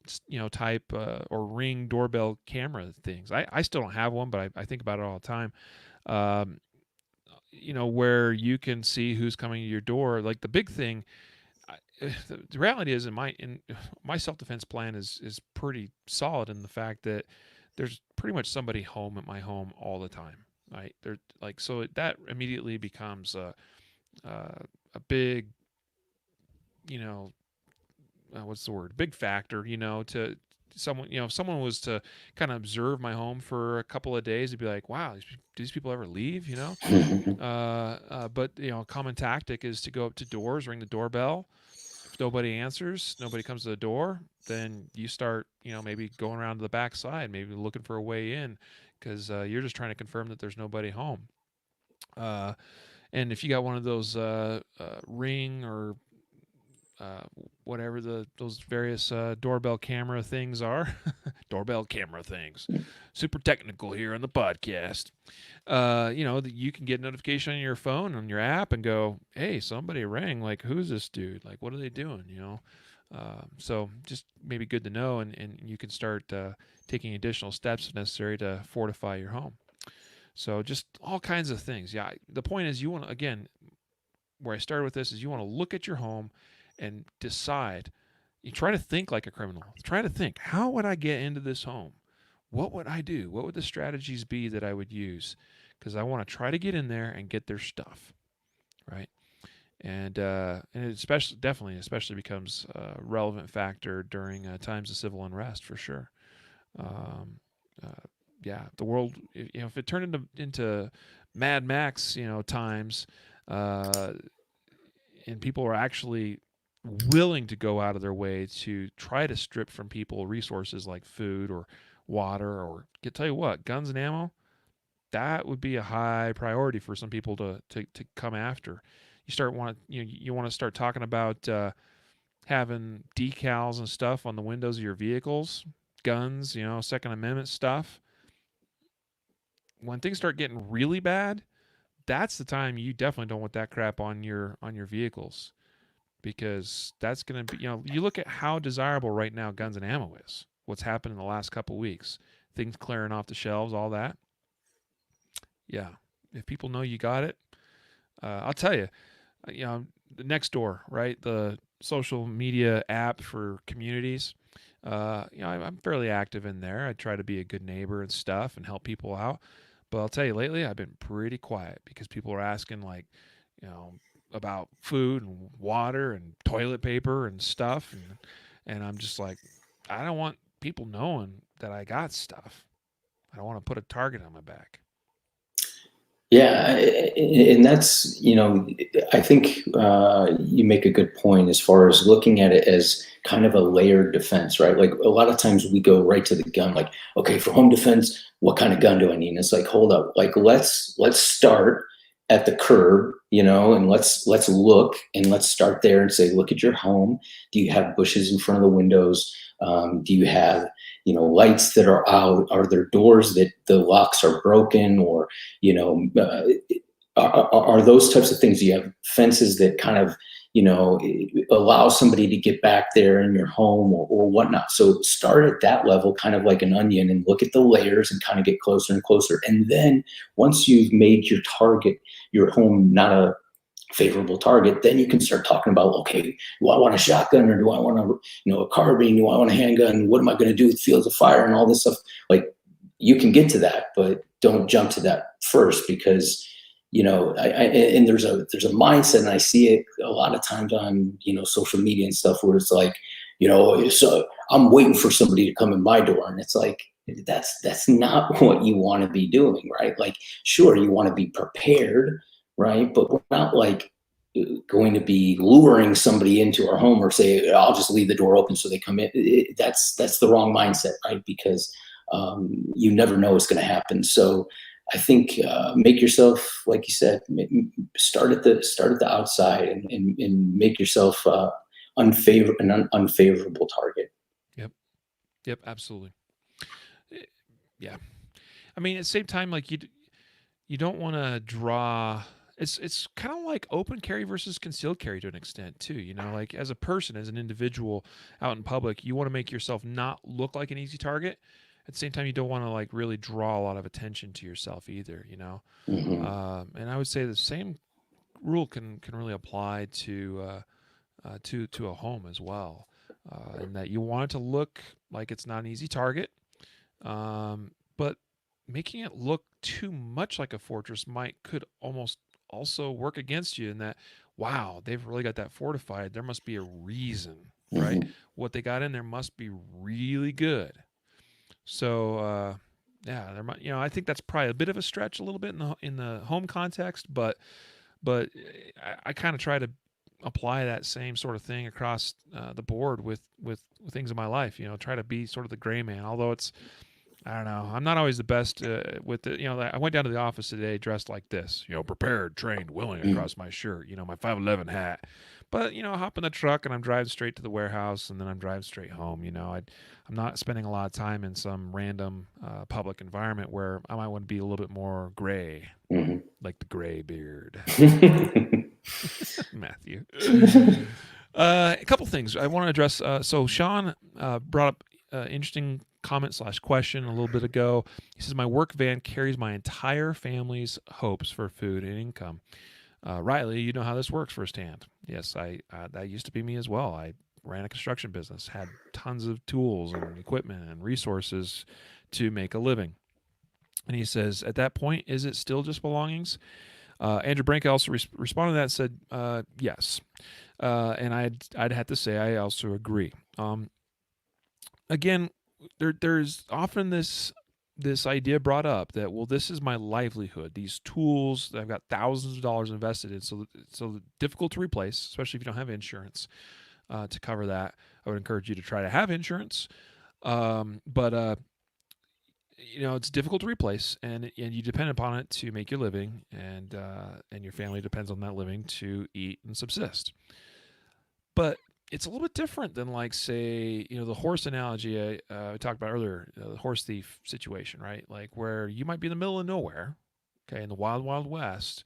type or Ring doorbell camera things. I still don't have one, but I think about it all the time. Um, where you can see who's coming to your door. Like the big thing, the reality is, in my self defense plan is pretty solid in the fact that there's pretty much somebody home at my home all the time. Right? They're like, so that immediately becomes a big, you know what's the word, big factor, to someone. If someone was to kind of observe my home for a couple of days, they'd be like, wow, do these people ever leave? But a common tactic is to go up to doors, ring the doorbell. If nobody answers, nobody comes to the door, then you start, maybe going around to the back side, maybe looking for a way in, because you're just trying to confirm that there's nobody home. uh, and if you got one of those Ring or uh, whatever those various doorbell camera things are. Doorbell camera things. Super technical here on the podcast. That you can get notification on your phone, on your app, and go, hey, somebody rang. Like, who's this dude? Like, what are they doing? So just maybe good to know, and you can start taking additional steps if necessary to fortify your home. So just all kinds of things. Yeah, the point is, you want to, again, where I started with this, is you want to look at your home and decide. You try to think like a criminal. Try to think, how would I get into this home? What would I do? What would the strategies be that I would use? because I want to try to get in there and get their stuff, right? And it especially becomes a relevant factor during times of civil unrest for sure. Um, uh, yeah, the world, if it turned into Mad Max, times, uh, and people are actually willing to go out of their way to try to strip from people resources like food or water, or tell you what, guns and ammo, that would be a high priority for some people to come after. You want to start talking about having decals and stuff on the windows of your vehicles, guns, Second Amendment stuff. When things start getting really bad, that's the time you definitely don't want that crap on your vehicles, because that's going to be, you look at how desirable right now guns and ammo is. What's happened in the last couple of weeks, things clearing off the shelves, all that. Yeah, if people know you got it, I'll tell you, the Nextdoor, right? The social media app for communities. I'm fairly active in there. I try to be a good neighbor and stuff and help people out. But I'll tell you, lately I've been pretty quiet because people are asking, like, about food and water and toilet paper and stuff, and I'm just like, I don't want people knowing that I got stuff. I don't want to put a target on my back. Yeah, and that's, I think you make a good point as far as looking at it as kind of a layered defense, right? Like a lot of times we go right to the gun, like, okay, for home defense, what kind of gun do I need? And it's like, hold up, like let's start at the curb, and let's look and let's start there and say, look at your home. Do you have bushes in front of the windows? Do you have lights that are out? Are there doors that the locks are broken, or are those types of things? Do you have fences that kind of allow somebody to get back there in your home, or whatnot? So start at that level, kind of like an onion, and look at the layers and kind of get closer and closer. And then once you've made your target, your home, not a favorable target, then you can start talking about, okay, do I want a shotgun, or do I want a carbine? Do I want a handgun? What am I going to do with fields of fire and all this stuff? Like, you can get to that, but don't jump to that first, because and there's a mindset, and I see it a lot of times on social media and stuff, where it's like, so I'm waiting for somebody to come in my door, and it's like, that's not what you want to be doing, right? Like, sure, you want to be prepared, right? But we're not like going to be luring somebody into our home, or say, I'll just leave the door open so they come in. That's the wrong mindset, right? Because you never know what's going to happen. So I think make yourself, like you said, start at the outside, and make yourself an unfavorable target. Yep, absolutely. Yeah, I mean, at the same time, like, you don't want to draw. It's kind of like open carry versus concealed carry to an extent too. Like, as a person, as an individual out in public, you want to make yourself not look like an easy target. At the same time, you don't want to, like, really draw a lot of attention to yourself either. Mm-hmm. And I would say the same rule can really apply to a home as well, in that you want it to look like it's not an easy target, but making it look too much like a fortress could almost also work against you, in that, wow, they've really got that fortified. There must be a reason, right? Mm-hmm. What they got in there must be really good. So yeah, there might, I think that's probably a bit of a stretch, a little bit in the home context, but I kind of try to apply that same sort of thing across the board with things in my life. Try to be sort of the gray man. Although I don't know, I'm not always the best with it. I went down to the office today dressed like this. Prepared, trained, willing across my shirt. My 511 hat. But I hop in the truck and I'm driving straight to the warehouse, and then I'm driving straight home. I'm not spending a lot of time in some random public environment where I might want to be a little bit more gray, Mm-hmm. like the gray beard. Matthew. A couple things I want to address. So Sean brought up interesting comment/question a little bit ago. He says, my work van carries my entire family's hopes for food and income. Riley, you know how this works firsthand. Yes, that used to be me as well. I ran a construction business, had tons of tools and equipment and resources to make a living. And he says, at that point, is it still just belongings? Andrew Branca also responded to that and said, yes. And I'd have to say I also agree. Again, there's often this idea brought up that, well, this is my livelihood. These tools that I've got thousands of dollars invested in, so difficult to replace, especially if you don't have insurance to cover that. I would encourage you to try to have insurance, but it's difficult to replace, and you depend upon it to make your living, and your family depends on that living to eat and subsist. But it's a little bit different than, like, say, the horse analogy I talked about earlier, the horse thief situation, right? Like, where you might be in the middle of nowhere, okay, in the wild, wild west,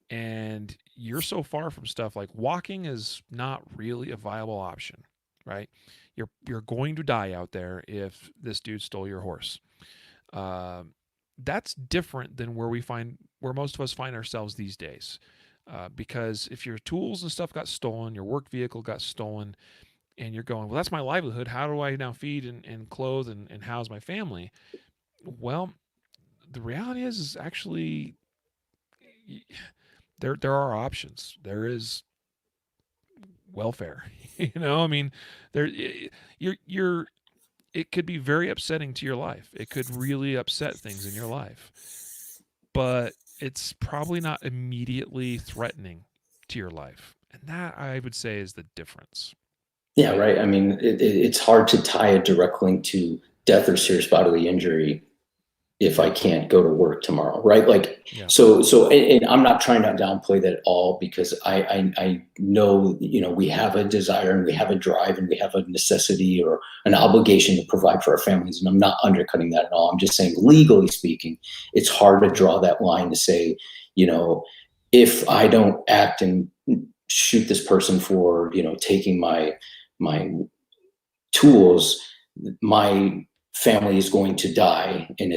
and you're so far from stuff. Like, walking is not really a viable option, right? You're going to die out there if this dude stole your horse. That's different than where most of us find ourselves these days. Because if your tools and stuff got stolen, your work vehicle got stolen, and you're going, well, that's my livelihood. How do I now feed and clothe and house my family? Well, the reality is actually there are options. There is welfare. I mean, there you're it could be very upsetting to your life. It could really upset things in your life, but it's probably not immediately threatening to your life. And that, I would say, is the difference. Yeah, right. I mean, it's hard to tie a direct link to death or serious bodily injury if I can't go to work tomorrow, right? Like, Yeah. and I'm not trying to downplay that at all, because I know, we have a desire and we have a drive and we have a necessity or an obligation to provide for our families. And I'm not undercutting that at all. I'm just saying, legally speaking, it's hard to draw that line to say, if I don't act and shoot this person for, taking my tools, my family is going to die, and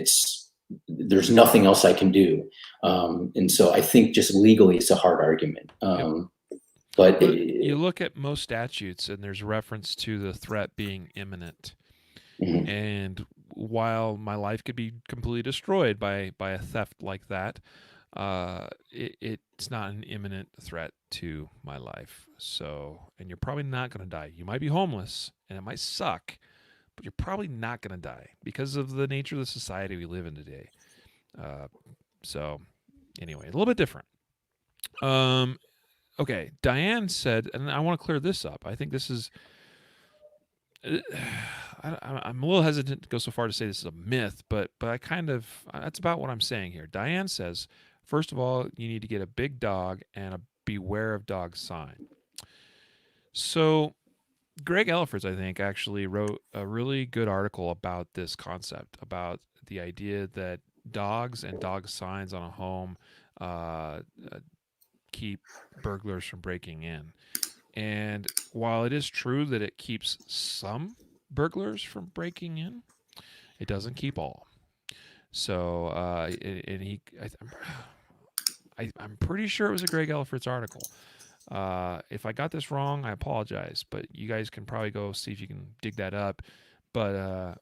there's nothing else I can do. And so I think just legally it's a hard argument. But you look at most statutes and there's reference to the threat being imminent. Mm-hmm. And while my life could be completely destroyed by a theft like that, it's not an imminent threat to my life. So, and you're probably not going to die. You might be homeless and it might suck, but you're probably not going to die because of the nature of the society we live in today. So anyway, a little bit different. Okay, Diane said, and I want to clear this up. I think this is, I'm a little hesitant to go so far to say this is a myth, but that's about what I'm saying here. Diane says, first of all, you need to get a big dog and a beware of dog sign. So Greg Ellifords, I think, actually wrote a really good article about this concept, about the idea that dogs and dog signs on a home keep burglars from breaking in. And while it is true that it keeps some burglars from breaking in, it doesn't keep all. So, and I'm pretty sure it was a Greg Ellifords article. If I got this wrong, I apologize, but you guys can probably go see if you can dig that up. But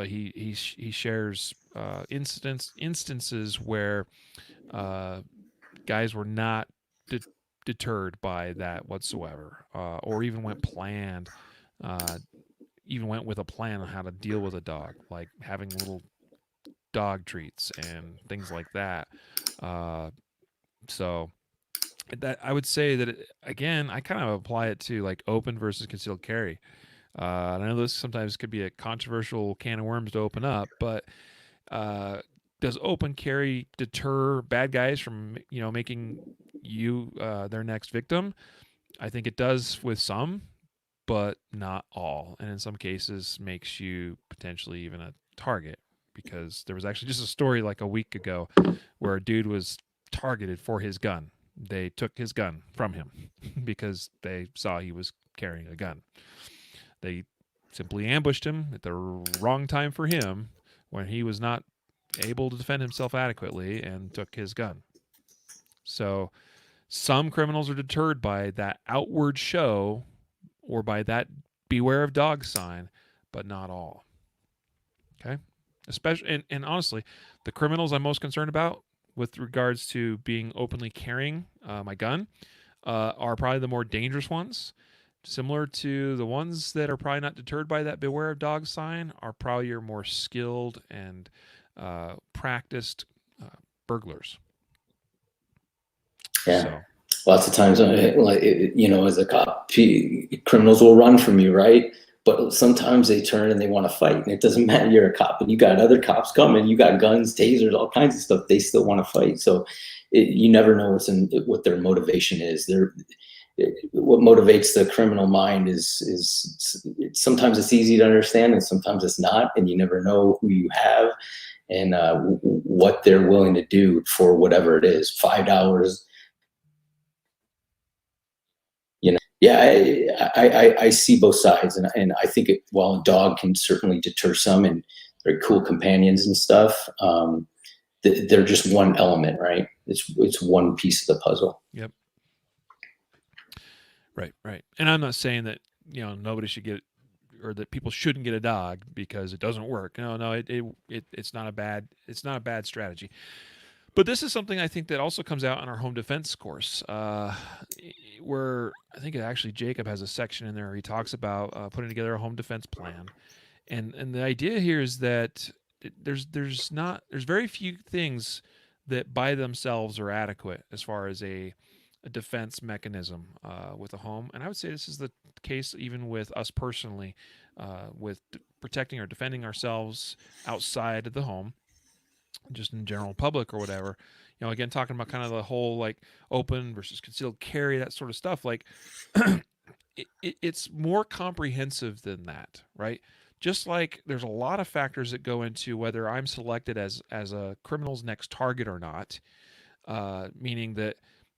he shares instances where guys were not deterred by that whatsoever, or even went with a plan on how to deal with a dog, like having little dog treats and things like that. So that, I would say that again, I kind of apply it to like open versus concealed carry. And I know this sometimes could be a controversial can of worms to open up, but does open carry deter bad guys from making you their next victim? I think it does with some, but not all, and in some cases makes you potentially even a target, because there was actually just a story like a week ago where a dude was targeted for his gun. They took his gun from him because they saw he was carrying a gun. They simply ambushed him at the wrong time for him when he was not able to defend himself adequately, and took his gun. So some criminals are deterred by that outward show or by that beware of dog sign, but not all. Okay? especially and honestly, the criminals I'm most concerned about with regards to being openly carrying my gun are probably the more dangerous ones. Similar to the ones that are probably not deterred by that "Beware of Dog" sign are probably your more skilled and practiced uh, burglars. Yeah. So Lots of times, like, as a cop, criminals will run from you, right? But sometimes they turn and they want to fight, and it doesn't matter. You're a cop, and you got other cops coming. You got guns, tasers, all kinds of stuff. They still want to fight. So you never know what their motivation is. What motivates the criminal mind is sometimes it's easy to understand, and sometimes it's not, and you never know who you have and what they're willing to do for whatever it is. $5. Yeah, I see both sides, and I think while a dog can certainly deter some, and they're cool companions and stuff, they're just one element, right? It's one piece of the puzzle. yep, right. And I'm not saying that nobody should get or that people shouldn't get a dog because it doesn't work. No, it's not a bad strategy. But this is something I think that also comes out on our home defense course, where I think actually Jacob has a section in there where he talks about putting together a home defense plan, and the idea here is that there's very few things that by themselves are adequate as far as a defense mechanism with a home, and I would say this is the case even with us personally, with protecting or defending ourselves outside of the home, just in general public or whatever. Again, talking about kind of the whole like open versus concealed carry, that sort of stuff. Like, it's more comprehensive than that, right? Just like there's a lot of factors that go into whether I'm selected as a criminal's next target or not, meaning that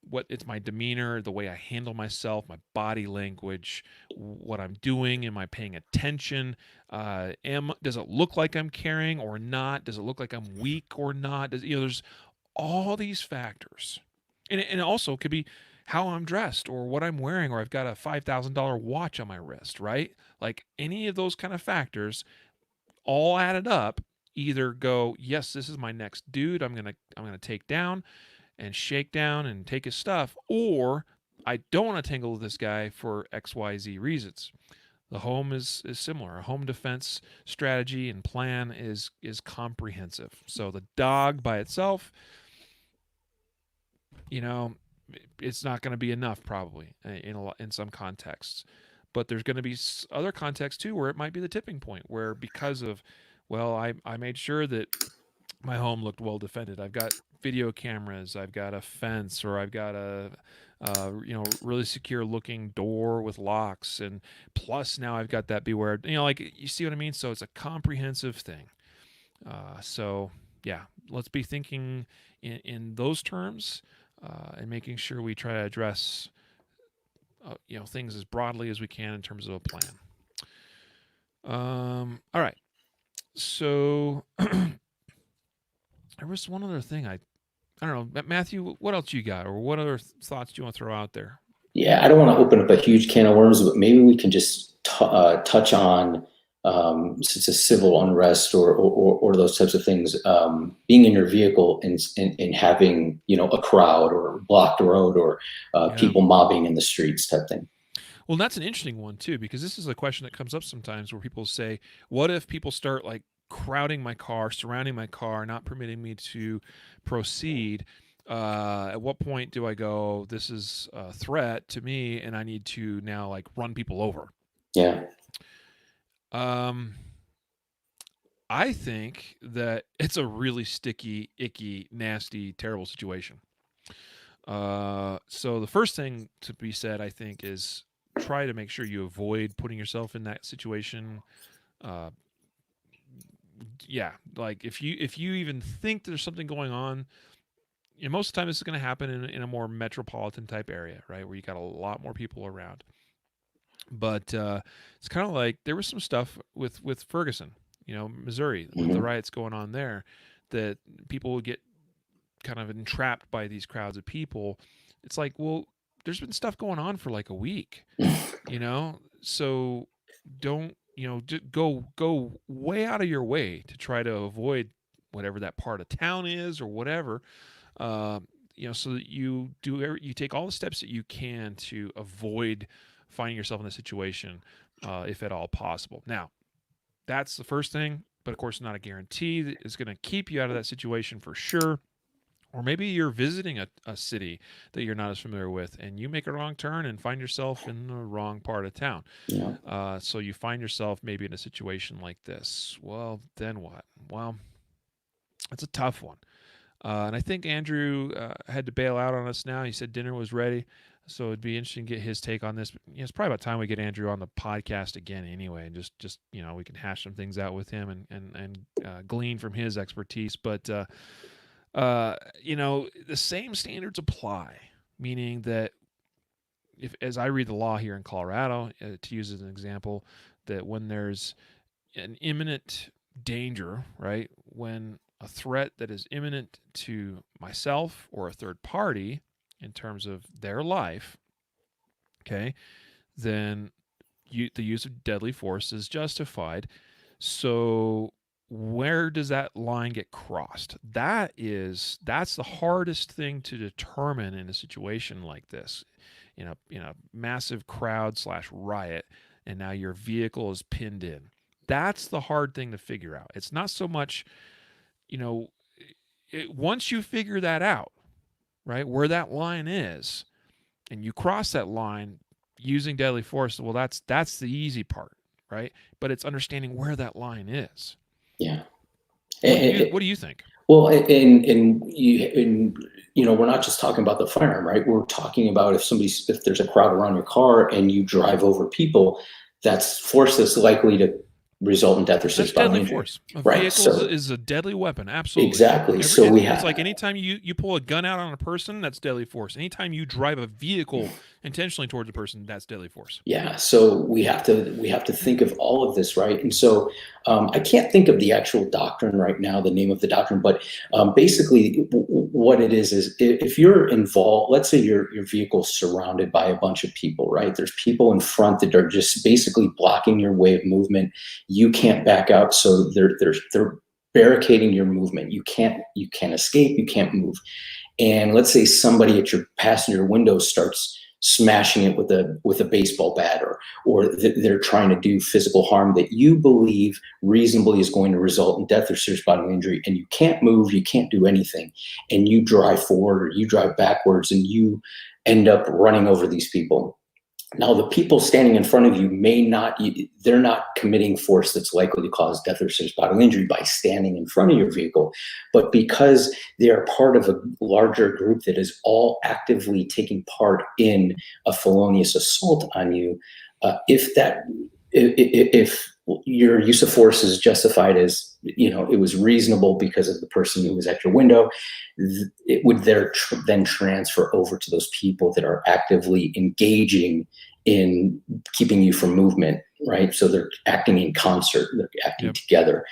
what it's my demeanor, the way I handle myself, my body language, what I'm doing, am I paying attention? Does it look like I'm carrying or not? Does it look like I'm weak or not? There's all these factors, and it also could be how I'm dressed or what I'm wearing, or I've got a $5,000 watch on my wrist, right? Like any of those kind of factors, all added up, either go, yes, this is my next dude. I'm gonna take down and shake down and take his stuff, or I don't want to tangle with this guy for XYZ reasons. The home is similar. A home defense strategy and plan is comprehensive. So the dog by itself, you know, it's not going to be enough probably in some contexts. But there's going to be other contexts too where it might be the tipping point where because of, well, I made sure that my home looked well defended. I've got video cameras, I've got a fence, or I've got a really secure looking door with locks, and plus now I've got that beware. Like you see what I mean. So it's a comprehensive thing. So yeah, let's be thinking in those terms, and making sure we try to address things as broadly as we can in terms of a plan. All right. So there was one other thing I don't know, Matthew. What else you got, or what other thoughts do you want to throw out there? Yeah, I don't want to open up a huge can of worms, but maybe we can just touch on since it's civil unrest or those types of things, being in your vehicle and having a crowd or blocked road or people mobbing in the streets type thing. Well, that's an interesting one too, because this is a question that comes up sometimes where people say, "What if people start like crowding my car, surrounding my car, not permitting me to proceed? At what point do I go, this is a threat to me, and I need to now like run people over?" Yeah. I think that it's a really sticky, icky, nasty, terrible situation. So the first thing to be said, I think, is try to make sure you avoid putting yourself in that situation. Uh, yeah, like if you even think there's something going on, most of the time this is going to happen in a more metropolitan type area, right, where you got a lot more people around. But it's kind of like there was some stuff with Ferguson, Missouri, with the riots going on there, that people would get kind of entrapped by these crowds of people. It's like, well, there's been stuff going on for like a week, so don't go way out of your way to try to avoid whatever that part of town is or whatever. Uh, so that you take all the steps that you can to avoid finding yourself in a situation, if at all possible. Now, that's the first thing, but of course, not a guarantee that it's going to keep you out of that situation for sure. Or maybe you're visiting a city that you're not as familiar with, and you make a wrong turn and find yourself in the wrong part of town. Yeah. So you find yourself maybe in a situation like this. Well, then what? Well, it's a tough one. And I think Andrew had to bail out on us now. He said dinner was ready. So it'd be interesting to get his take on this. It's probably about time we get Andrew on the podcast again anyway, and just we can hash some things out with him and glean from his expertise. But the same standards apply, meaning that if, as I read the law here in Colorado, to use as an example, that when there's an imminent danger, right, when a threat that is imminent to myself or a third party in terms of their life, okay, then the use of deadly force is justified. So where does that line get crossed? That's the hardest thing to determine in a situation like this, in a massive crowd / riot, and now your vehicle is pinned in. That's the hard thing to figure out. It's not so much, once you figure that out, right, where that line is, and you cross that line using deadly force, well, that's the easy part, right? But it's understanding where that line is. Yeah. What do you think? Well, we're not just talking about the firearm, right? We're talking about if there's a crowd around your car and you drive over people, that's force that's likely to result in death or serious bodily injury. Force. A right. vehicle is a deadly weapon. Absolutely. Exactly. It's like anytime you pull a gun out on a person, that's deadly force. Anytime you drive a vehicle intentionally towards a person, that's deadly force. Yeah. So we have to think of all of this, right? And so I can't think of the actual doctrine right now, the name of the doctrine, but basically what it is if you're involved, let's say your vehicle's surrounded by a bunch of people, right? There's people in front that are just basically blocking your way of movement. You can't back out, so they're barricading your movement. You can't escape. You can't move. And let's say somebody at your passenger window starts smashing it with a baseball bat, or they're trying to do physical harm that you believe reasonably is going to result in death or serious bodily injury, and you can't move, you can't do anything, and you drive forward or you drive backwards and you end up running over these people. Now, the people standing in front of you they're not committing force that's likely to cause death or serious bodily injury by standing in front of your vehicle, but because they are part of a larger group that is all actively taking part in a felonious assault on you, if your use of force is justified as, it was reasonable because of the person who was at your window, it would then transfer over to those people that are actively engaging in keeping you from movement, right? So they're acting in concert, they're acting together.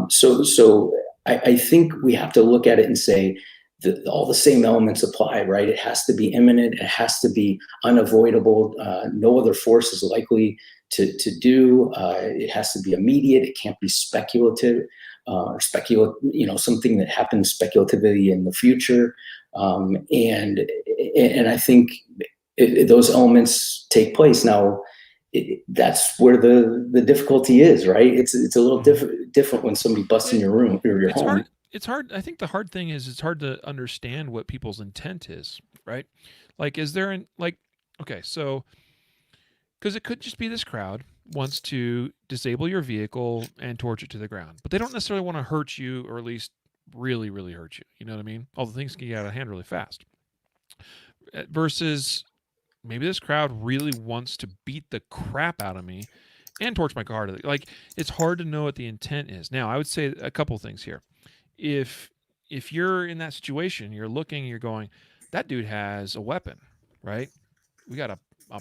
So I think we have to look at it and say that all the same elements apply, right? It has to be imminent, it has to be unavoidable. No other force is likely to do. It has to be immediate. It can't be speculative or something that happens speculatively in the future. And I think those elements take place. Now, that's where the difficulty is, right? It's a little different when somebody busts in your room or your home. It's hard. I think the hard thing is it's hard to understand what people's intent is, right? Like, is there okay, so because it could just be this crowd wants to disable your vehicle and torch it to the ground, but they don't necessarily want to hurt you, or at least really, really hurt you. You know what I mean? All the things can get out of hand really fast. Versus maybe this crowd really wants to beat the crap out of me and torch my car. Like, it's hard to know what the intent is. Now, I would say a couple things here. If you're in that situation, you're looking, you're going, that dude has a weapon, right? We got a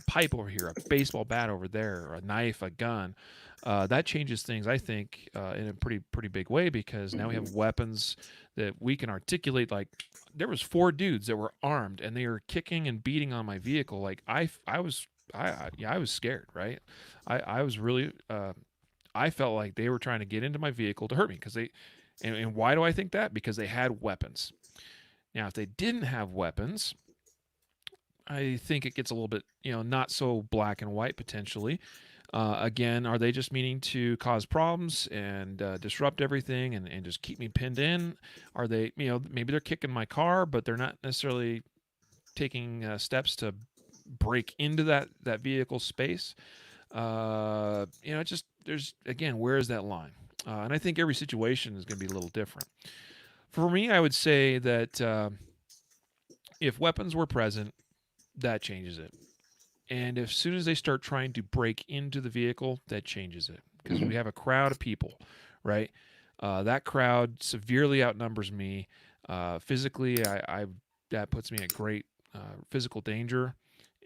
pipe over here, a baseball bat over there, or a knife, a gun. That changes things, I think, in a pretty big way, because now we have weapons that we can articulate. Like, there was 4 dudes that were armed and they were kicking and beating on my vehicle. Like, I was scared, right? I was really I felt like they were trying to get into my vehicle to hurt me because and why do I think that? Because they had weapons. Now, if they didn't have weapons, I think it gets a little bit, not so black and white potentially. Again, are they just meaning to cause problems and disrupt everything and just keep me pinned in? Are they, maybe they're kicking my car, but they're not necessarily taking steps to break into that vehicle space? Just there's again, where is that line? And I think every situation is going to be a little different. For me, I would say that if weapons were present, that changes it. And as soon as they start trying to break into the vehicle, that changes it. Because we have a crowd of people, right? That crowd severely outnumbers me. Physically, I that puts me at great physical danger.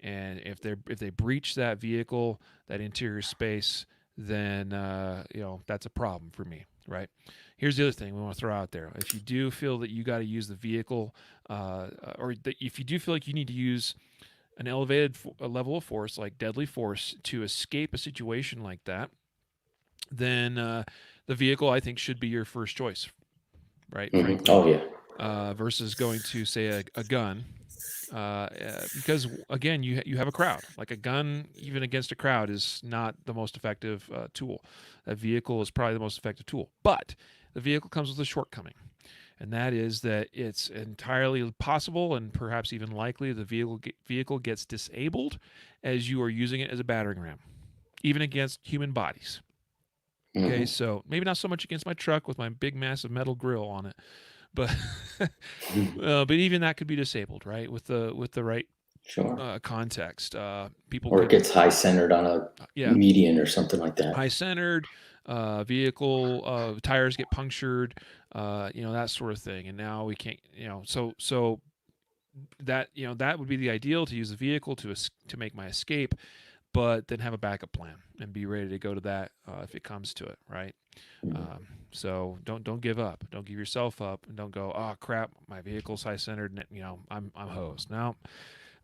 And if they breach that vehicle, that interior space, then that's a problem for me, right? Here's the other thing we want to throw out there: if you do feel that you got to use the vehicle, or if you do feel like you need to use an elevated level of force, like deadly force, to escape a situation like that, then the vehicle, I think, should be your first choice, right? Mm-hmm. Frankly, Oh yeah. Versus going to say a gun, because again, you have a crowd. Like a gun, even against a crowd, is not the most effective tool. A vehicle is probably the most effective tool, but the vehicle comes with a shortcoming. And that is that it's entirely possible and perhaps even likely the vehicle gets disabled as you are using it as a battering ram, even against human bodies. Okay, Mm-hmm. so maybe not so much against my truck with my big, massive metal grill on it, but but even that could be disabled, right? With the right Sure. context, people Or it could, gets high centered on a yeah, median or something like that. high centered vehicle, tires get punctured, that sort of thing, and now we can't, so that that would be the ideal, to use the vehicle to make my escape, but then have a backup plan and be ready to go to that if it comes to it, right? Mm-hmm. So don't give up, don't give yourself up, and don't go, oh crap, my vehicle's high centered, and I'm hosed. Now,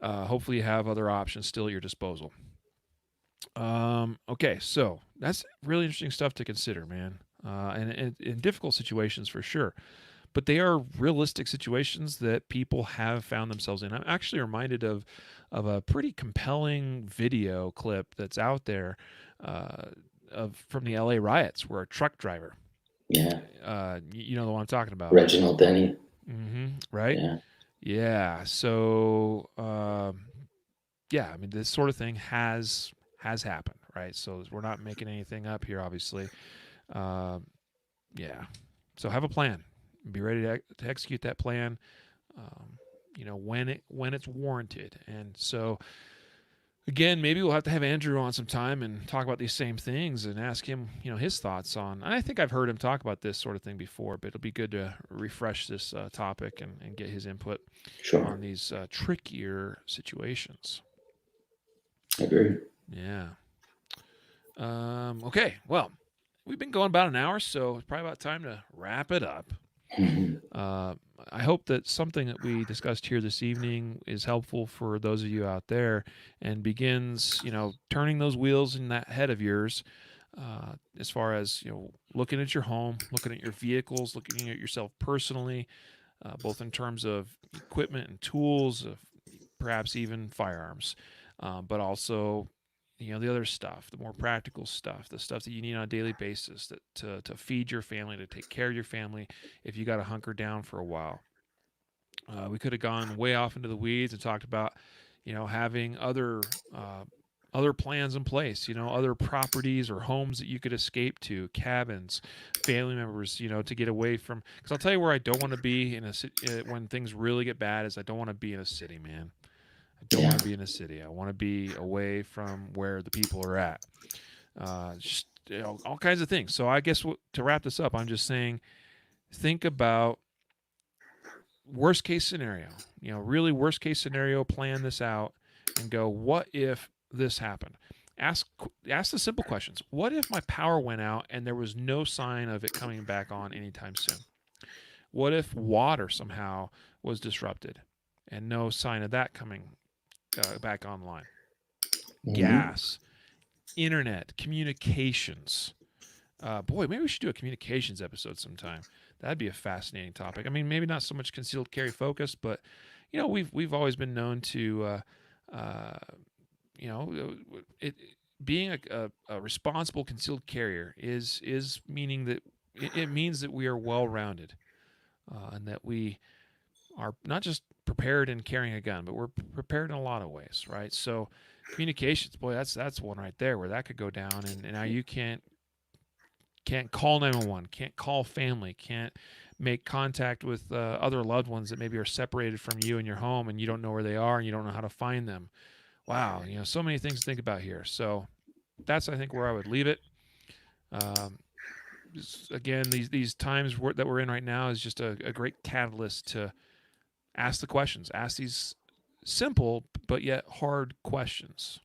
hopefully you have other options still at your disposal. Okay, so that's really interesting stuff to consider, man. And in difficult situations for sure, but they are realistic situations that people have found themselves in. I'm actually reminded of a pretty compelling video clip that's out there from the LA riots, where a truck driver, Yeah. you know the one I'm talking about. Reginald Denny. Right? Yeah. Yeah. So yeah, I mean, this sort of thing has happened, right? So we're not making anything up here, obviously. Um, yeah. So have a plan. Be ready to execute that plan. Um, when it's warranted. And so again, maybe we'll have to have Andrew on some time and talk about these same things and ask him, his thoughts on. I think I've heard him talk about this sort of thing before, but it'll be good to refresh this topic and get his input Sure. on these trickier situations. Agreed. Yeah. Okay. Well, we've been going about an hour, so it's probably about time to wrap it up. I hope that something that we discussed here this evening is helpful for those of you out there and begins, turning those wheels in that head of yours, as far as, looking at your home, looking at your vehicles, looking at yourself personally, both in terms of equipment and tools, of perhaps even firearms, but also the other stuff, the more practical stuff, the stuff that you need on a daily basis, that to feed your family, to take care of your family if you got to hunker down for a while. We could have gone way off into the weeds and talked about having other plans in place, other properties or homes that you could escape to, cabins, family members, to get away from. Because I'll tell you where I don't want to be when things really get bad, is I don't want to be in a city, man. I don't Yeah. want to be in a city. I want to be away from where the people are at. Just all kinds of things. So I guess to wrap this up, I'm just saying, think about worst case scenario. Really worst case scenario. Plan this out and go, what if this happened? Ask the simple questions. What if my power went out and there was no sign of it coming back on anytime soon? What if water somehow was disrupted and no sign of that coming back online? Mm-hmm. Gas, internet, communications, Boy, maybe we should do a communications episode sometime. That'd be a fascinating topic. I mean, maybe not so much concealed carry focused, but we've always been known to, uh, it being a responsible concealed carrier is meaning that it means that we are well rounded, and that we are not just prepared in carrying a gun, but we're prepared in a lot of ways, right? So communications, boy, that's one right there where that could go down, and now you can't call 911, can't call family, can't make contact with other loved ones that maybe are separated from you in your home, and you don't know where they are and you don't know how to find them. Wow, so many things to think about here. So that's, I think, where I would leave it. Um, again, these times that we're in right now is just a great catalyst to ask the questions, ask these simple but yet hard questions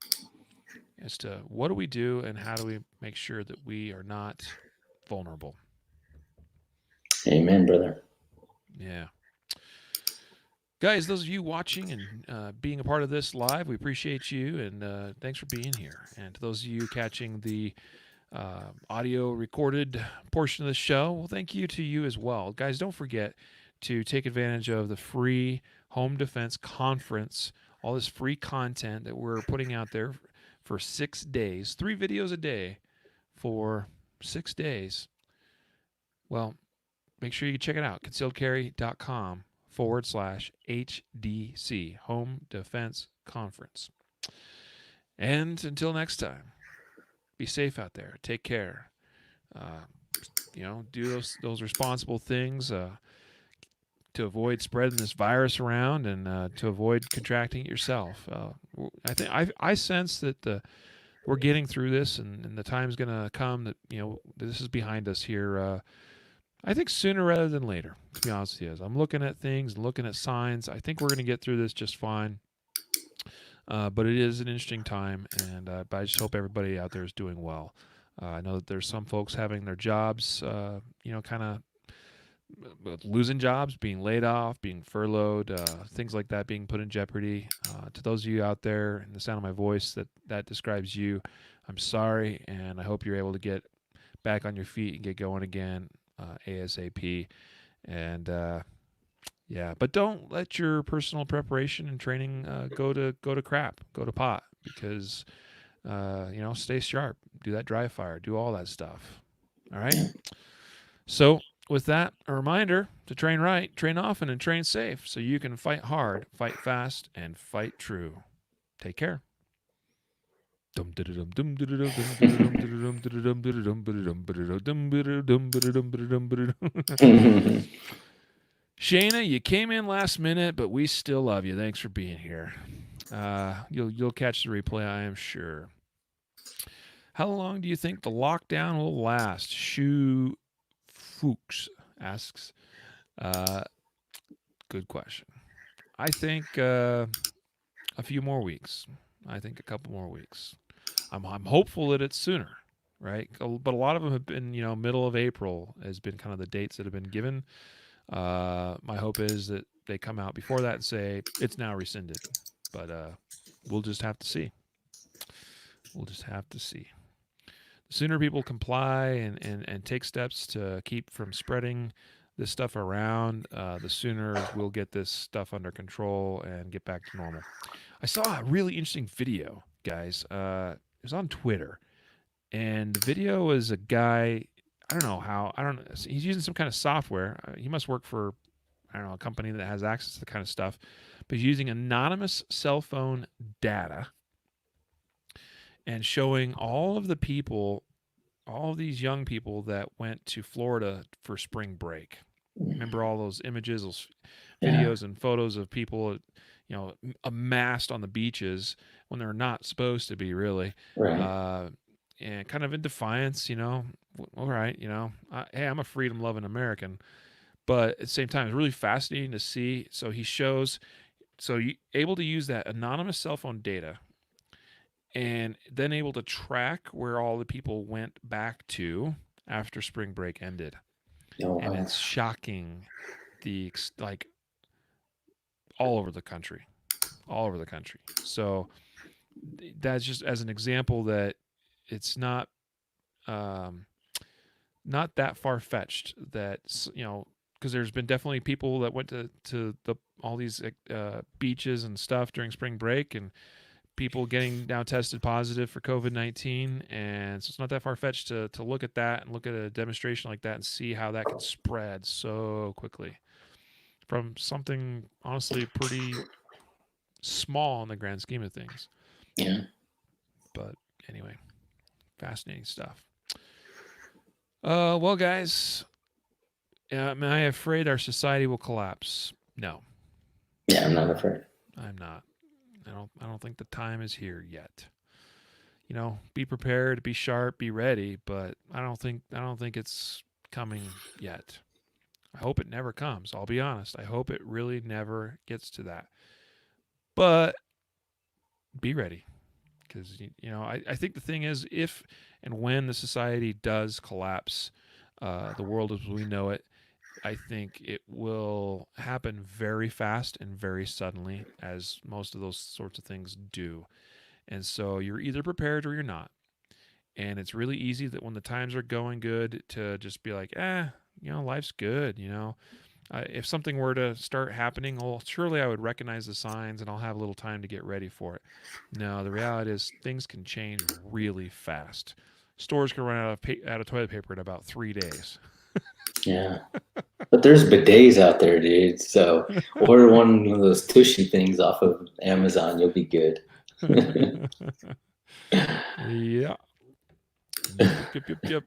as to what do we do and how do we make sure that we are not vulnerable. Amen, brother. Yeah. Guys, those of you watching and being a part of this live, we appreciate you, and thanks for being here. And to those of you catching the audio recorded portion of the show, well, thank you to you as well. Guys, don't forget to take advantage of the free Home Defense Conference, all this free content that we're putting out there for 6 days, 3 videos a day for 6 days. Well, make sure you check it out, concealedcarry.com/HDC, Home Defense Conference. And until next time, be safe out there. Take care. Do those responsible things to avoid spreading this virus around, and to avoid contracting it yourself. I think I sense that we're getting through this, and the time's going to come that this is behind us here. I think sooner rather than later, to be honest with you. I'm looking at things and looking at signs. I think we're going to get through this just fine. But it is an interesting time, and I just hope everybody out there is doing well. I know that there's some folks having their jobs, kind of losing jobs, being laid off, being furloughed, things like that being put in jeopardy. To those of you out there, in the sound of my voice, that describes you, I'm sorry, and I hope you're able to get back on your feet and get going again. ASAP, and but don't let your personal preparation and training go to crap, go to pot, because stay sharp, do that dry fire, do all that stuff. All right. So with that, a reminder to train right, train often, and train safe, so you can fight hard, fight fast, and fight true. Take care. Shayna, you came in last minute, but we still love you. Thanks for being here. You'll catch the replay, I am sure. How long do you think the lockdown will last? Shu Fuchs asks. Good question. I think a few more weeks. I think a couple more weeks. I'm hopeful that it's sooner, right? But a lot of them have been, middle of April has been kind of the dates that have been given. My hope is that they come out before that and say it's now rescinded, but we'll just have to see. We'll just have to see. The sooner people comply and take steps to keep from spreading this stuff around, the sooner we'll get this stuff under control and get back to normal. I saw a really interesting video, guys. It was on Twitter, and the video was a guy. I don't know how. I don't know. He's using some kind of software. He must work for, I don't know, a company that has access to the kind of stuff. But he's using anonymous cell phone data and showing all of the people, all of these young people that went to Florida for spring break. Remember all those images, those videos and photos of people, amassed on the beaches when they're not supposed to be, really. Right. And kind of in defiance, all right, hey, I'm a freedom-loving American. But at the same time, it's really fascinating to see. So he shows, you able to use that anonymous cell phone data and then able to track where all the people went back to after spring break ended. Oh, and it's shocking, all over the country. So that's just as an example that it's not not that far fetched that, because there's been definitely people that went to all these beaches and stuff during spring break, and people getting now tested positive for COVID-19, and so it's not that far fetched to look at that and look at a demonstration like that and see how that can spread so quickly from something honestly pretty small in the grand scheme of things. Yeah. But anyway, fascinating stuff. Well, guys, am I afraid our society will collapse? No, Yeah, I'm not afraid. I'm not. I don't think the time is here yet. Be prepared, be sharp, be ready, but I don't think it's coming yet. I hope it never comes. I'll be honest. I hope it really never gets to that. But be ready, because I think the thing is, if and when the society does collapse, the world as we know it, I think it will happen very fast and very suddenly, as most of those sorts of things do. And so you're either prepared or you're not. And it's really easy that when the times are going good to just be like, life's good. If something were to start happening, well, surely I would recognize the signs and I'll have a little time to get ready for it. No, the reality is things can change really fast. Stores can run out of toilet paper in about 3 days. Yeah. But there's bidets out there, dude. So order one of those tushy things off of Amazon. You'll be good. Yeah. Yep.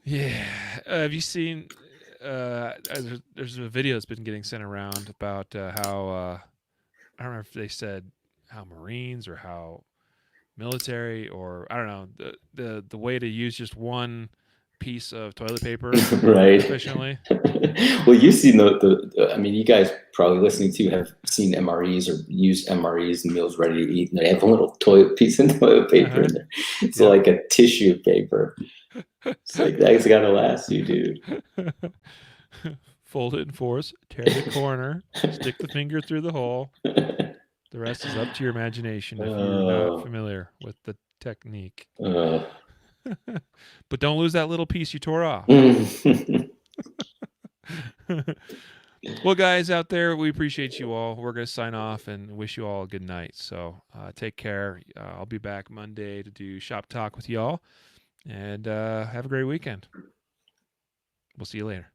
Yeah. Have you seen? There's a video that's been getting sent around about how I don't remember if they said how Marines or how military, or I don't know, the way to use just one piece of toilet paper Right. efficiently. Well, you've seen I mean, you guys probably listening to have seen MREs or used MREs and meals ready to eat, and they have a little piece of toilet paper in there. It's like a tissue paper. It's like, that's gotta last you, dude. Fold it in fours, tear the corner, stick the finger through the hole. The rest is up to your imagination if you're not familiar with the technique. But don't lose that little piece you tore off. Well, guys out there, we appreciate you all. We're going to sign off and wish you all a good night. So take care. I'll be back Monday to do Shop Talk with y'all. And have a great weekend. We'll see you later.